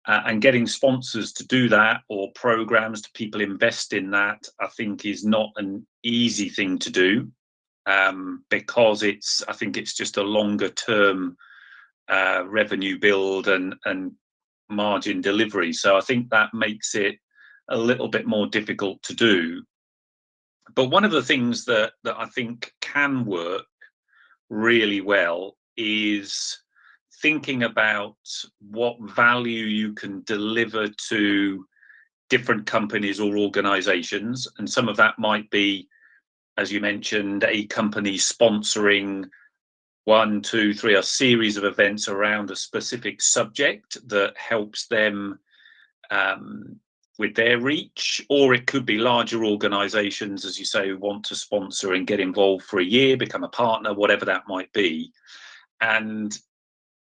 And getting sponsors to do that, or programs to people invest in that, I think is not an easy thing to do, because I think it's just a longer term revenue build and margin delivery. So I think that makes it a little bit more difficult to do. But one of the things that I think can work really well is thinking about what value you can deliver to different companies or organizations. And some of that might be, as you mentioned, a company sponsoring 1, 2, 3, a series of events around a specific subject that helps them with their reach. Or it could be larger organizations, as you say, who want to sponsor and get involved for a year, become a partner, whatever that might be. And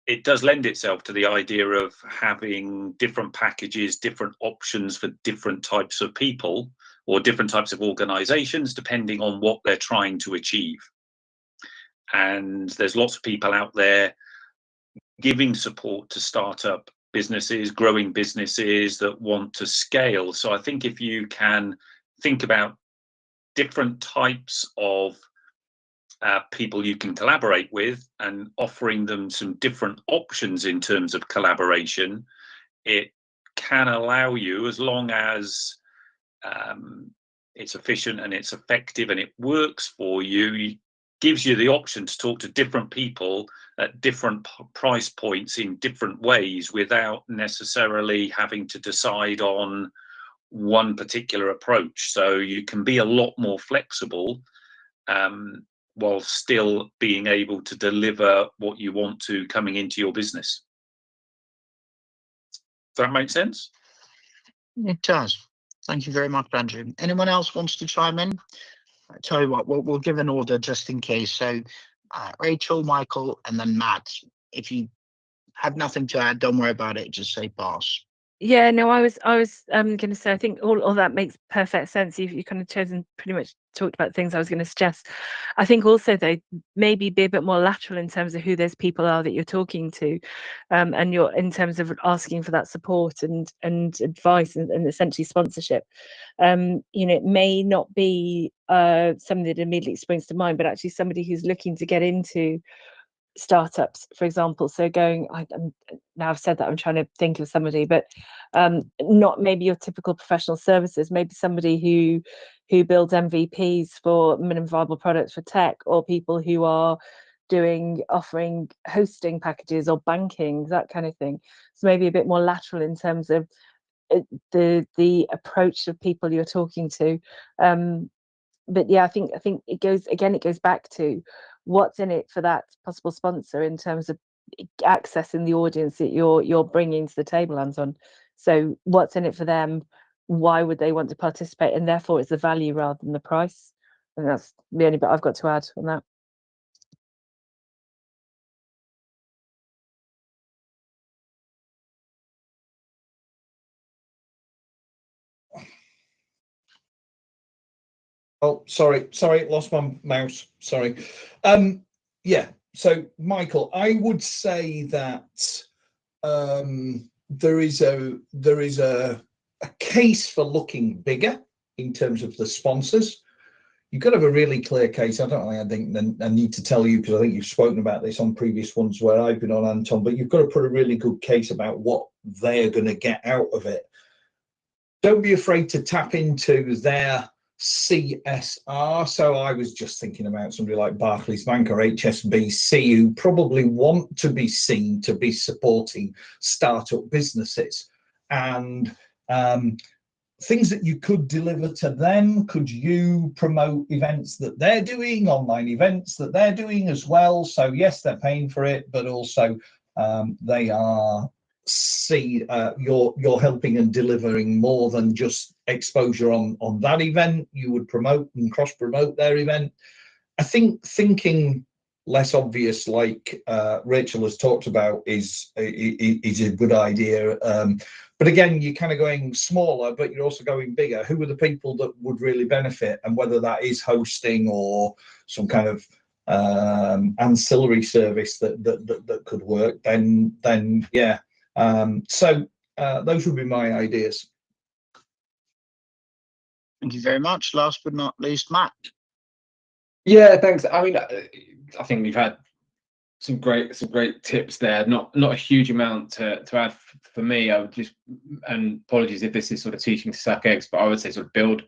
it does lend itself to the idea of having different packages, different options for different types of people or different types of organizations, depending on what they're trying to achieve. And there's lots of people out there giving support to startup businesses, growing businesses that want to scale. So I think if you can think about different types of people you can collaborate with and offering them some different options in terms of collaboration, it can allow you, as long as it's efficient and it's effective and it works for you, gives you the option to talk to different people at different price points in different ways without necessarily having to decide on one particular approach. So you can be a lot more flexible while still being able to deliver what you want to coming into your business. Does that make sense? It does. Thank you very much, Andrew. Anyone else wants to chime in? I tell you what, we'll give an order just in case. So Rachel, Michael, and then Matt. If you have nothing to add, don't worry about it. Just say pass. Yeah, no, I was going to say, I think all that makes perfect sense. You kind of chosen pretty much talked about things I was going to suggest. I think also though, maybe be a bit more lateral in terms of who those people are that you're talking to, and you're in terms of asking for that support and advice and essentially sponsorship. It may not be something that immediately springs to mind, but actually somebody who's looking to get into startups, for example. So now I've said that, I'm trying to think of somebody, but not maybe your typical professional services, maybe somebody who builds MVPs for minimum viable products for tech, or people who are offering hosting packages or banking, that kind of thing. So maybe a bit more lateral in terms of the approach of people you're talking to. But yeah, I think it goes back to what's in it for that possible sponsor in terms of accessing the audience that you're bringing to the table, Anton. So what's in it for them? Why would they want to participate? And therefore, it's the value rather than the price. And that's the only bit I've got to add on that. Oh, sorry, lost my mouse. Sorry. Yeah. So, Michael, I would say that there is a case for looking bigger in terms of the sponsors. You've got to have a really clear case. I think I need to tell you, because I think you've spoken about this on previous ones where I've been on, Anton, but you've got to put a really good case about what they're going to get out of it. Don't be afraid to tap into their CSR. So I was just thinking about somebody like Barclays Bank or HSBC, who probably want to be seen to be supporting startup businesses, and things that you could deliver to them. Could you promote events that they're doing, online events that they're doing as well? So yes, they're paying for it, but also they are you're helping and delivering more than just exposure on that event. You would promote and cross promote their event. I think thinking less obvious, like Rachel has talked about, is a good idea. But again, you're kind of going smaller, but you're also going bigger. Who are the people that would really benefit, and whether that is hosting or some kind of ancillary service that could work, then yeah. So those would be my ideas. Thank you very much. Last but not least, Matt. Yeah, thanks. I mean, I think we've had some great tips there. Not a huge amount to add for me. I would just, and apologies if this is sort of teaching to suck eggs, but I would say sort of build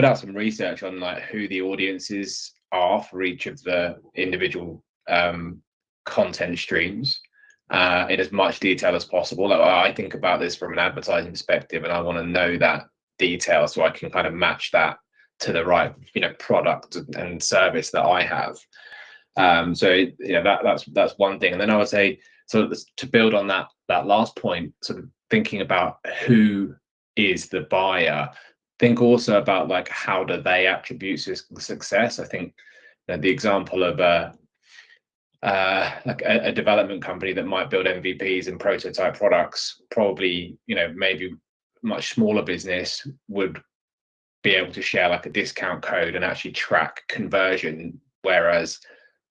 out some research on like who the audiences are for each of the individual content streams in as much detail as possible. Like, I think about this from an advertising perspective, and I want to know that detail so I can kind of match that to the right, product and service that I have. So that's one thing. And then I would say, so to build on that last point, sort of thinking about who is the buyer, think also about like how do they attribute success. I think the example of like a development company that might build MVPs and prototype products, probably maybe much smaller business would be able to share like a discount code and actually track conversion, whereas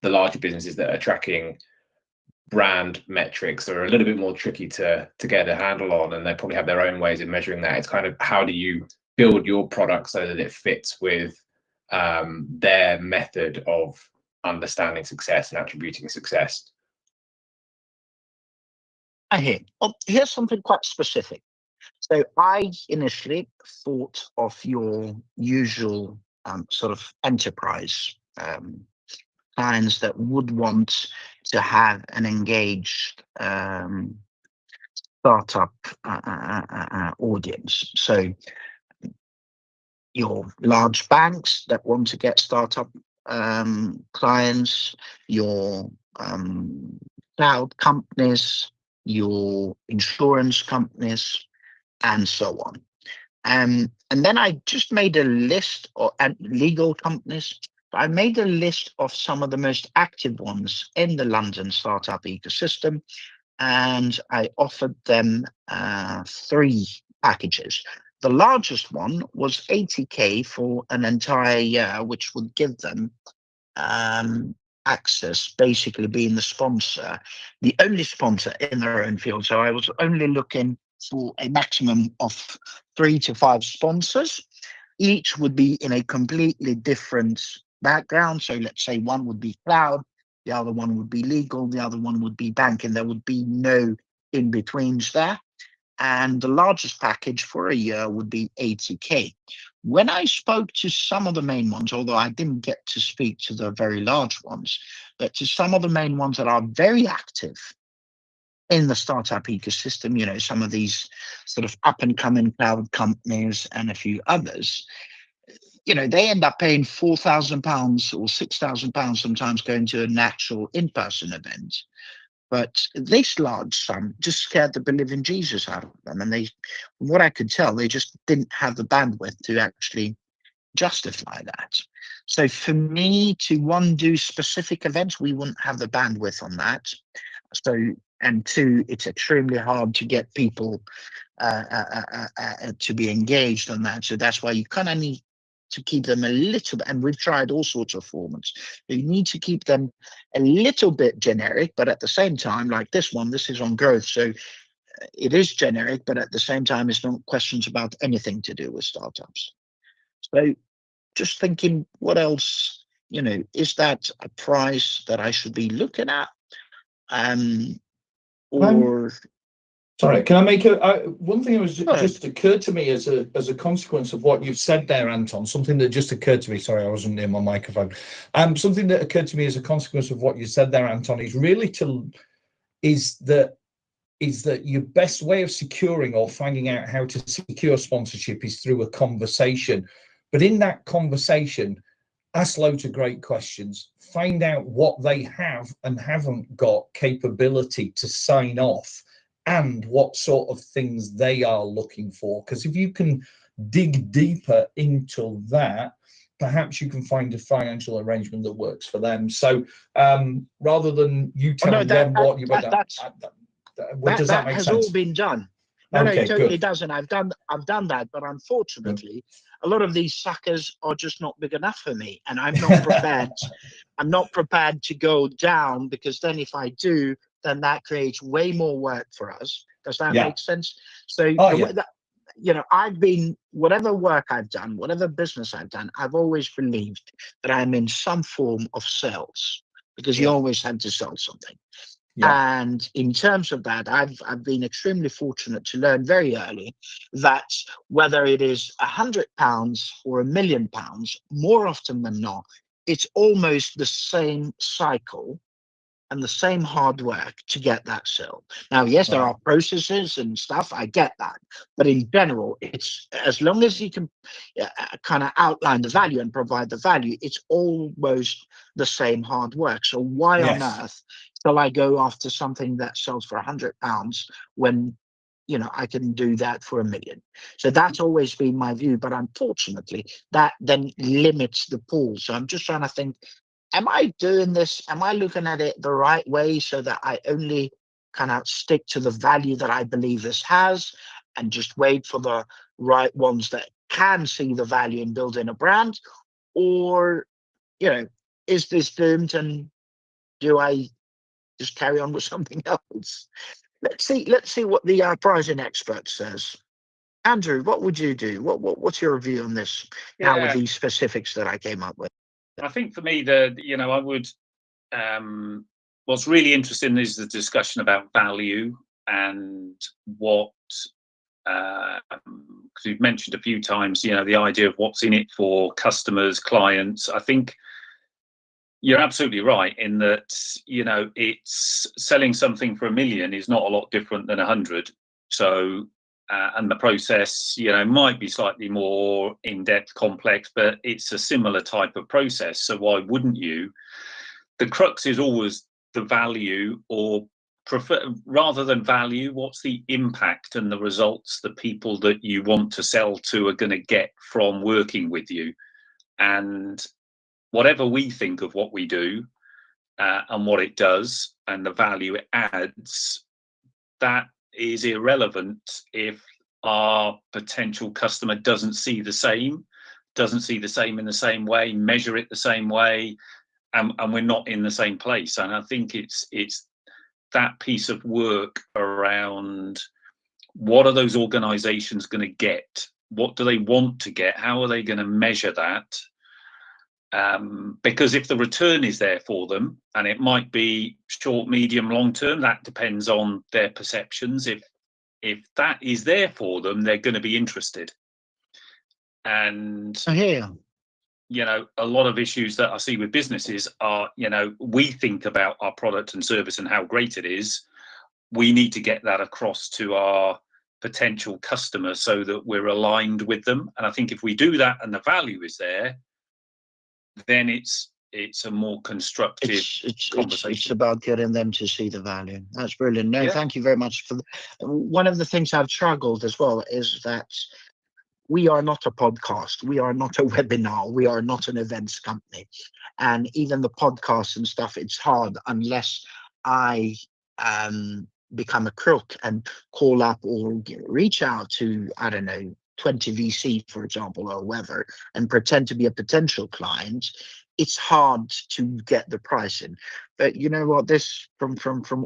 the larger businesses that are tracking brand metrics are a little bit more tricky to get a handle on, and they probably have their own ways of measuring that. It's kind of how do you build your product so that it fits with their method of understanding success and attributing success. I hear. Well, here's something quite specific. So I initially thought of your usual sort of enterprise clients that would want to have an engaged startup audience. So your large banks that want to get startup clients, your cloud companies, your insurance companies, and so on. And then I just made a list of and legal companies. I made a list of some of the most active ones in the London startup ecosystem, and I offered them 3 packages. The largest one was 80K for an entire year, which would give them access, basically being the sponsor, the only sponsor in their own field. So I was only looking for a maximum of 3 to 5 sponsors. Each would be in a completely different background. So let's say one would be cloud, the other one would be legal, the other one would be banking. There would be no in-betweens there. And the largest package for a year would be 80K. When I spoke to some of the main ones, although I didn't get to speak to the very large ones, but to some of the main ones that are very active in the startup ecosystem, you know, some of these sort of up and coming cloud companies and a few others, you know, they end up paying £4,000 or £6,000 sometimes going to an actual in-person event. But this large sum just scared the living Jesus out of them. And they, from what I could tell, they just didn't have the bandwidth to actually justify that. So for me to do specific events, we wouldn't have the bandwidth on that. So, and 2, it's extremely hard to get people to be engaged on that. So that's why you kind of need to keep them a little bit, and we've tried all sorts of formats. You need to keep them a little bit generic, but at the same time, like this one, this is on growth. So it is generic, but at the same time, it's not questions about anything to do with startups. So just thinking, what else, you know, is that a price that I should be looking at? Or sorry, can I make one thing that was just occurred to me as a consequence of what you've said there, Anton, something that just occurred to me, sorry, I wasn't near my microphone. Something that occurred to me as a consequence of what you said there, Anton, is that your best way of securing or finding out how to secure sponsorship is through a conversation. But in that conversation, ask loads of great questions, find out what they have and haven't got capability to sign off, and what sort of things they are looking for. Because if you can dig deeper into that, perhaps you can find a financial arrangement that works for them. So rather than you telling them what you... Does that make sense? That has all been done. No, okay, it totally good. doesn't. I've done that, but unfortunately, a lot of these suckers are just not big enough for me, and I'm not prepared. I'm not prepared to go down, because then if I do, then that creates way more work for us. Does that make sense? So, you know, I've been, whatever work I've done, whatever business I've done, I've always believed that I'm in some form of sales, because you always have to sell something. And in terms of that, I've been extremely fortunate to learn very early that whether it is £100 or £1 million, more often than not, it's almost the same cycle and the same hard work to get that sale. Now, yes, there are processes and stuff, I get that. But in general, it's as long as you can kind of outline the value and provide the value, it's almost the same hard work. So why on earth shall I go after something that sells for £100 when, you know, I can do that for £1 million? So that's always been my view. But unfortunately, that then limits the pool. So I'm just trying to think, am I doing this? Am I looking at it the right way so that I only kind of stick to the value that I believe this has and just wait for the right ones that can see the value in building a brand? Or, you know, is this doomed and do I just carry on with something else? Let's see what the pricing expert says. Andrew, what would you do? What's your view on this now with these specifics that I came up with? I think for me, I would, what's really interesting is the discussion about value and what because we've mentioned a few times, you know, the idea of what's in it for customers, clients. I think you're absolutely right in that, you know, it's selling something for 1 million is not a lot different than 100. So, and the process, you know, might be slightly more in-depth, complex, but it's a similar type of process. So why wouldn't you? The crux is always the value, or prefer, rather than value, what's the impact and the results the people that you want to sell to are going to get from working with you. And whatever we think of what we do and what it does and the value it adds, that is irrelevant if our potential customer doesn't see the same in the same way, measure it the same way, and we're not in the same place. And I think it's that piece of work around what are those organizations going to get? What do they want to get? How are they going to measure that? Because if the return is there for them, and it might be short, medium, long term, that depends on their perceptions. If that is there for them, they're going to be interested. And you know, a lot of issues that I see with businesses are, you know, we think about our product and service and how great it is. We need to get that across to our potential customers so that we're aligned with them. And I think if we do that and the value is there, then it's a more constructive conversation. It's about getting them to see the value. That's brilliant. No, thank you very much for one of the things I've struggled as well is that we are not a podcast, we are not a webinar, we are not an events company, and even the podcasts and stuff, it's hard unless I become a crook and call up or reach out to, I don't know, 20 VC, for example, or whatever, and pretend to be a potential client. It's hard to get the pricing. But you know what, this from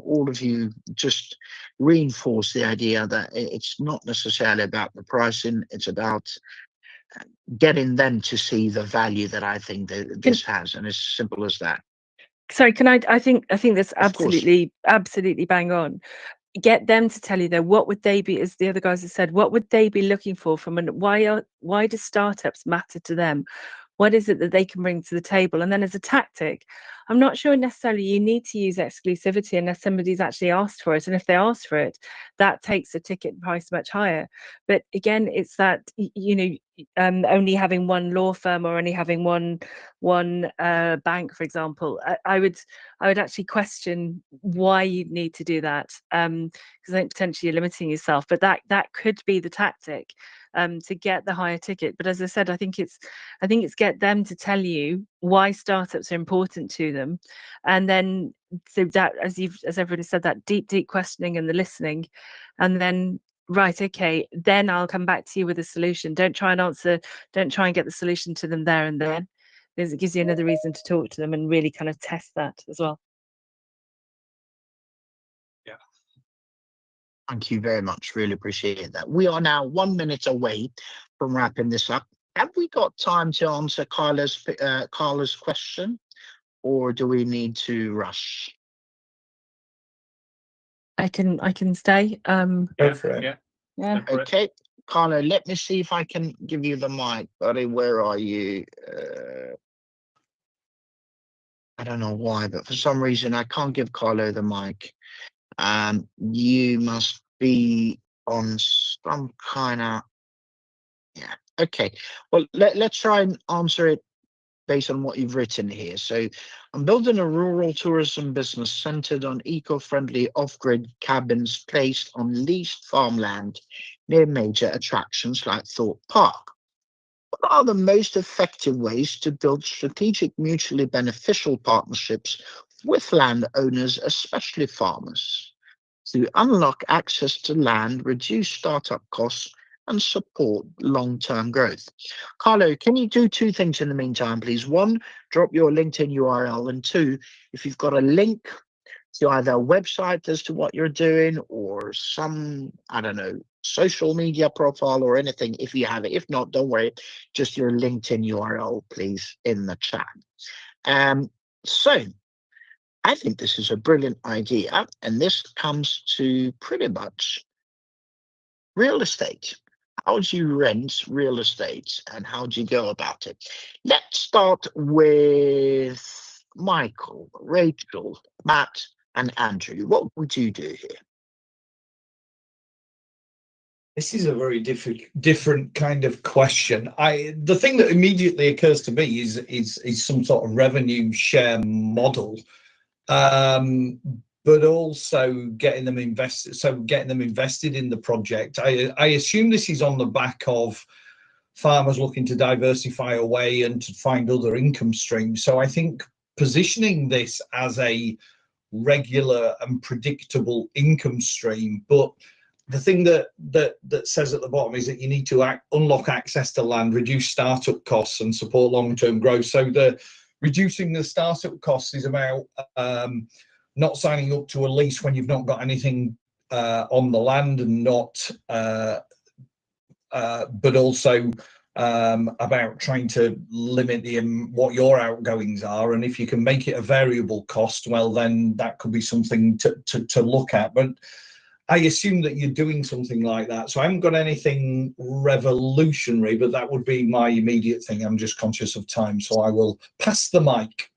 all of you just reinforce the idea that it's not necessarily about the pricing, it's about getting them to see the value that I think that this has, and as simple as that. Sorry, can I think that's absolutely bang on. Get them to tell you though, what would they be, as the other guys have said, what would they be looking for from why do startups matter to them? What is it that they can bring to the table? And then as a tactic, I'm not sure necessarily you need to use exclusivity unless somebody's actually asked for it. And if they ask for it, that takes the ticket price much higher. But again, it's that, you know, only having one law firm or only having one bank, for example, I would actually question why you'd need to do that, because I think potentially you're limiting yourself. But that could be the tactic to get the higher ticket. But as I said, I think it's get them to tell you why startups are important to them, and then so that as everybody said, that deep questioning and the listening, and then right, okay, then I'll come back to you with a solution. Don't try and get the solution to them there and then, because it gives you another reason to talk to them and really kind of test that as well. Yeah. Thank you very much. Really appreciate that. We are now 1 minute away from wrapping this up. Have we got time to answer Carla's question, or do we need to rush? I can stay. Go for it. Yeah. Okay, Carla, let me see if I can give you the mic, buddy. Where are you? I don't know why, but for some reason I can't give Carlo the mic. You must be on some kind of, yeah. Okay, well, let's try and answer it based on what you've written here. So I'm building a rural tourism business centered on eco-friendly off-grid cabins placed on leased farmland near major attractions like Thorpe Park. What are the most effective ways to build strategic, mutually beneficial partnerships with landowners, especially farmers, to unlock access to land, reduce startup costs, and support long-term growth? Carlo, can you do two things in the meantime, please? One, drop your LinkedIn URL, and two, if you've got a link to either a website as to what you're doing or some, I don't know, social media profile or anything, if you have it. If not, don't worry, just your LinkedIn URL, please, in the chat. So I think this is a brilliant idea, and this comes to pretty much real estate. How do you rent real estate and how do you go about it? Let's start with Michael, Rachel, Matt, and Andrew. What would you do here? This is a very different kind of question. The thing that immediately occurs to me is some sort of revenue share model, but also getting them invested. So getting them invested in the project. I assume this is on the back of farmers looking to diversify away and to find other income streams. So I think positioning this as a regular and predictable income stream, but the thing that says at the bottom is that you need to unlock access to land, reduce startup costs, and support long-term growth. So reducing the startup costs is about not signing up to a lease when you've not got anything on the land, and but also about trying to limit what your outgoings are. And if you can make it a variable cost, well, then that could be something to look at. But I assume that you're doing something like that. So I haven't got anything revolutionary, but that would be my immediate thing. I'm just conscious of time, so I will pass the mic.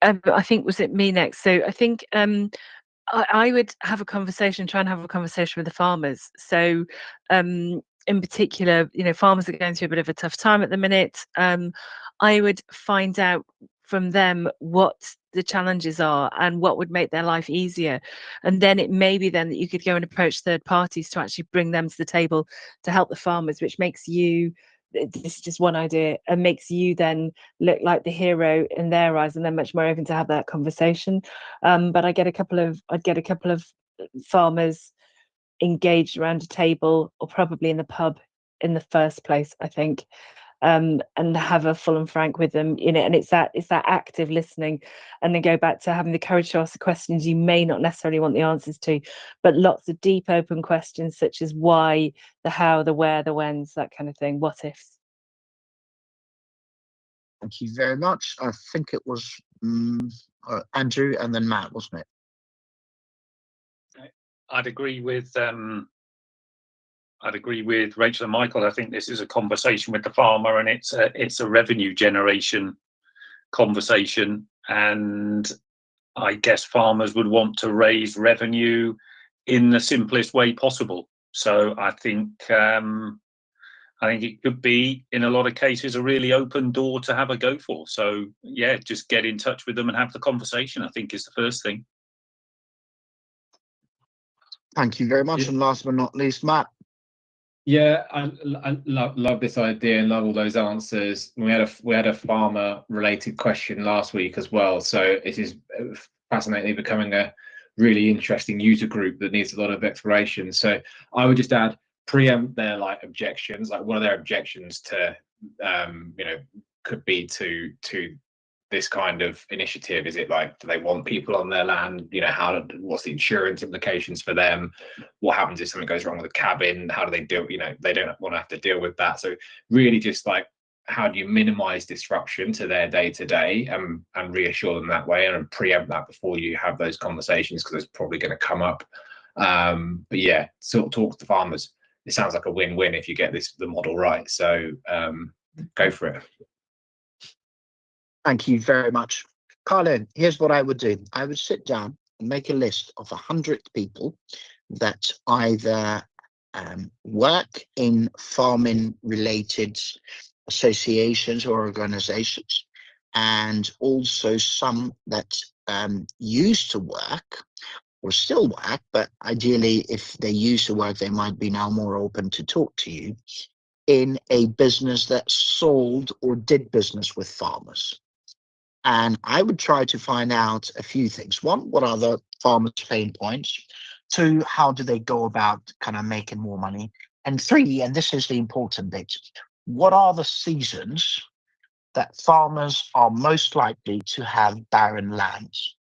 I think, was it me next? So I think I would have a conversation, try and have a conversation with the farmers. So in particular, farmers are going through a bit of a tough time at the minute. I would find out from them what the challenges are and what would make their life easier. And then it may be then that you could go and approach third parties to actually bring them to the table to help the farmers, which makes you, this is just one idea, and makes you then look like the hero in their eyes, and they're much more open to have that conversation. But I'd get a couple of farmers engaged around a table, or probably in the pub in the first place, I think, and have a full and frank with them, and it's that active listening, and then go back to having the courage to ask the questions you may not necessarily want the answers to, but lots of deep open questions such as why, the how, the where, the whens, that kind of thing, what ifs. Thank you very much. I think it was Andrew and then Matt, wasn't it? I'd agree with Rachel and Michael. I think this is a conversation with the farmer, and it's a revenue generation conversation. And I guess farmers would want to raise revenue in the simplest way possible. So I think it could be, in a lot of cases, a really open door to have a go for. So yeah, just get in touch with them and have the conversation, I think, is the first thing. Thank you very much. And last but not least, Matt. Yeah, I love this idea and love all those answers. We had a farmer related question last week as well, so it is fascinatingly becoming a really interesting user group that needs a lot of exploration. So I would just add, preempt their objections. Like, what are their objections to could be to this kind of initiative? Is it do they want people on their land? What's the insurance implications for them? What happens if something goes wrong with the cabin? How do they deal? They don't want to have to deal with that. So really just how do you minimize disruption to their day-to-day and reassure them that way, and preempt that before you have those conversations, because it's probably going to come up. But yeah, sort of talk to the farmers. It sounds like a win-win if you get the model right. So go for it. Thank you very much. Colin, here's what I would do. I would sit down and make a list of 100 people that either work in farming related associations or organizations, and also some that used to work or still work, but ideally if they used to work, they might be now more open to talk to you, in a business that sold or did business with farmers. And I would try to find out a few things. One, what are the farmers' pain points? Two, how do they go about kind of making more money? And three, and this is the important bit, what are the seasons that farmers are most likely to have barren lands,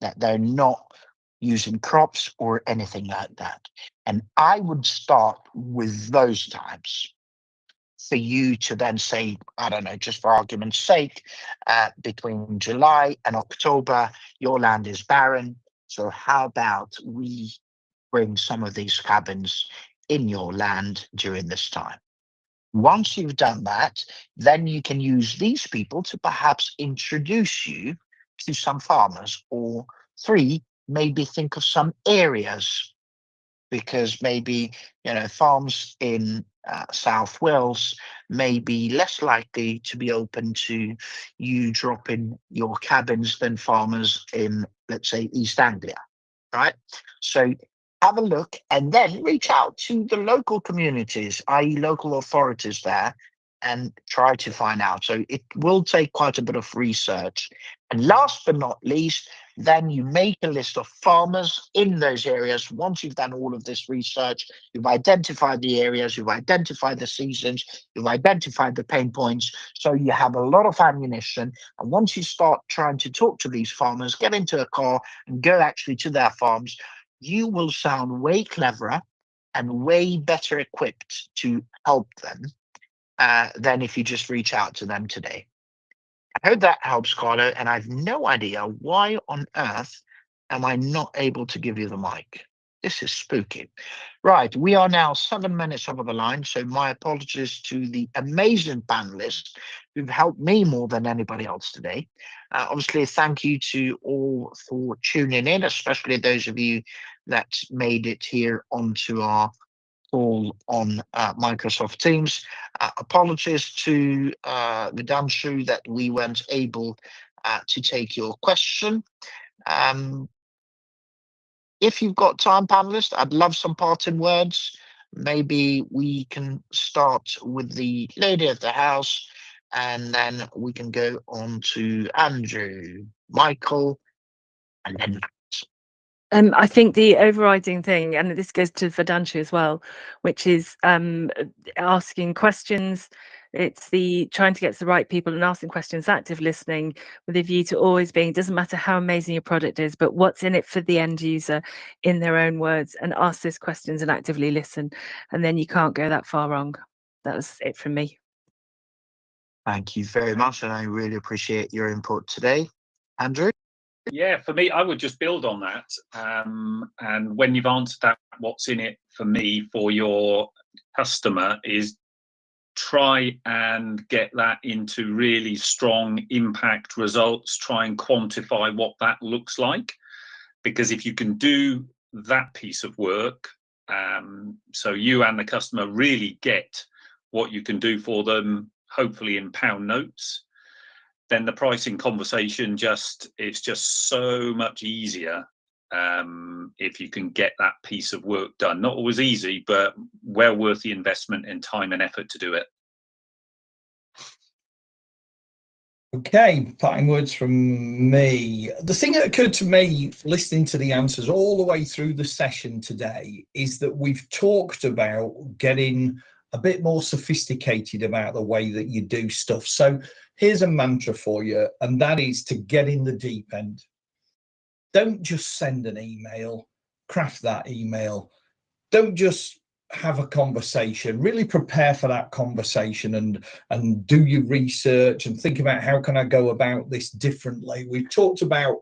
that they're not using crops or anything like that? And I would start with those times, for you to then say, I don't know, just for argument's sake, between July and October, your land is barren. So how about we bring some of these cabins in your land during this time. Once you've done that, then you can use these people to perhaps introduce you to some farmers, or three, maybe think of some areas, because maybe, you know, farms in South Wales may be less likely to be open to you dropping your cabins than farmers in, let's say, East Anglia, right? So have a look and then reach out to the local communities, i.e. local authorities there, and try to find out. So it will take quite a bit of research. And last but not least, then you make a list of farmers in those areas. Once you've done all of this research, you've identified the areas, you've identified the seasons, you've identified the pain points. So you have a lot of ammunition. And once you start trying to talk to these farmers, get into a car and go actually to their farms, you will sound way cleverer and way better equipped to help them than if you just reach out to them today. I hope that helps, Carlo, and I've no idea why on earth am I not able to give you the mic. This is spooky. Right, we are now 7 minutes over the line, so my apologies to the amazing panelists who've helped me more than anybody else today. Obviously, thank you to all for tuning in, especially those of you that made it here onto our call on Microsoft Teams. Apologies to Vidanshu that we weren't able to take your question. If you've got time, panelists, I'd love some parting words. Maybe we can start with the lady of the house, and then we can go on to Andrew, Michael, and then I think the overriding thing, and this goes to Vedantu as well, which is asking questions. It's the trying to get to the right people and asking questions, active listening, with a view to always being, it doesn't matter how amazing your product is, but what's in it for the end user in their own words, and ask those questions and actively listen. And then you can't go that far wrong. That was it from me. Thank you very much, and I really appreciate your input today. Andrew? Yeah, for me, I would just build on that. And when you've answered that, what's in it for me, for your customer, is try and get that into really strong impact results. Try and quantify what that looks like. Because if you can do that piece of work, so you and the customer really get what you can do for them, hopefully in pound notes, then the pricing conversation it's just so much easier if you can get that piece of work done. Not always easy, but well worth the investment in time and effort to do it. Okay, parting words from me. The thing that occurred to me listening to the answers all the way through the session today is that we've talked about getting a bit more sophisticated about the way that you do stuff. So here's a mantra for you, and that is to get in the deep end. Don't just send an email, craft that email. Don't just have a conversation. Really prepare for that conversation and do your research and think about, how can I go about this differently? We've talked about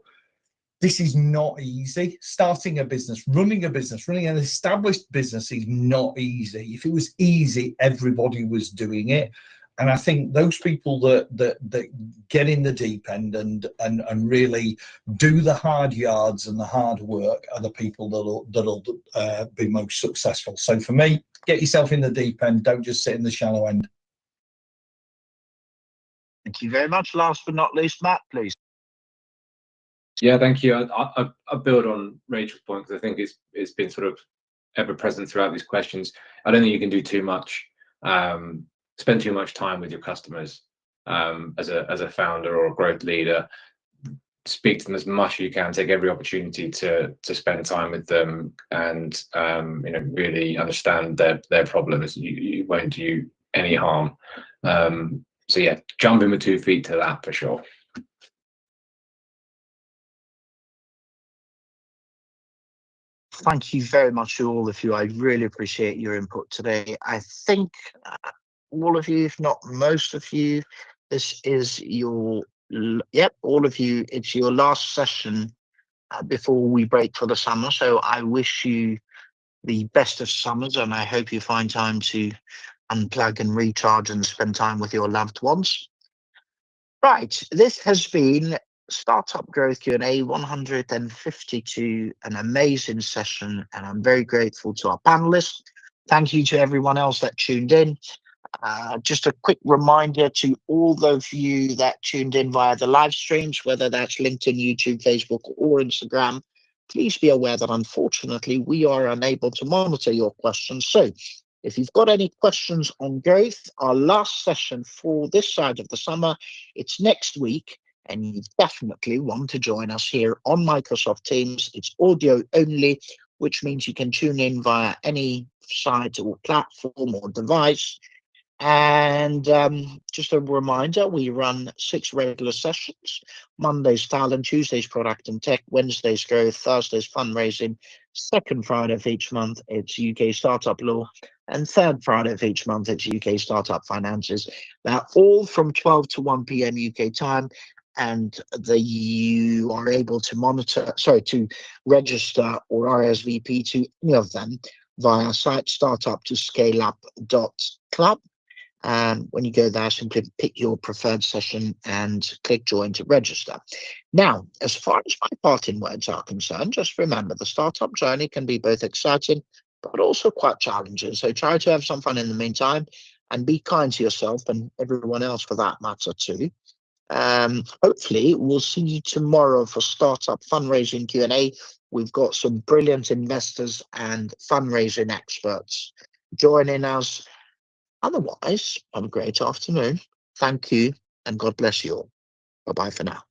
this is not easy. Starting a business, running an established business is not easy. If it was easy, everybody was doing it. And I think those people that get in the deep end and really do the hard yards and the hard work are the people that'll be most successful. So for me, get yourself in the deep end. Don't just sit in the shallow end. Thank you very much. Last but not least, Matt, please. Yeah, thank you. I build on Rachel's point, because I think it's been sort of ever present throughout these questions. I don't think you can do too much, spend too much time with your customers as a founder or a growth leader. Speak to them as much as you can. Take every opportunity to spend time with them, and really understand their problems. You won't do you any harm. So yeah, jump in with 2 feet to that for sure. Thank you very much to all of you. I really appreciate your input today. I think all of you, if not most of you, this is your, all of you, it's your last session before we break for the summer. So I wish you the best of summers, and I hope you find time to unplug and recharge and spend time with your loved ones. Right, this has been Startup Growth Q&A 152, an amazing session, and I'm very grateful to our panelists. Thank you to everyone else that tuned in. Just a quick reminder to all of you that tuned in via the live streams, whether that's LinkedIn, YouTube, Facebook, or Instagram, please be aware that unfortunately we are unable to monitor your questions. So if you've got any questions on growth, our last session for this side of the summer, it's next week, and you definitely want to join us here on Microsoft Teams. It's audio only, which means you can tune in via any site or platform or device. And just a reminder, we run 6 regular sessions: Mondays talent, Tuesdays product and tech, Wednesdays growth, Thursdays fundraising, second Friday of each month it's UK startup law, and third Friday of each month it's UK startup finances. They're all from 12 to 1 p.m. UK time, and you are able to register or RSVP to any of them via site startup2scaleup.club. When you go there, simply pick your preferred session and click join to register. Now, as far as my parting words are concerned, just remember the startup journey can be both exciting but also quite challenging. So try to have some fun in the meantime, and be kind to yourself and everyone else for that matter too. Hopefully we'll see you tomorrow for Startup Fundraising Q&A. We've got some brilliant investors and fundraising experts joining us. Otherwise, have a great afternoon. Thank you, and God bless you all. Bye-bye for now.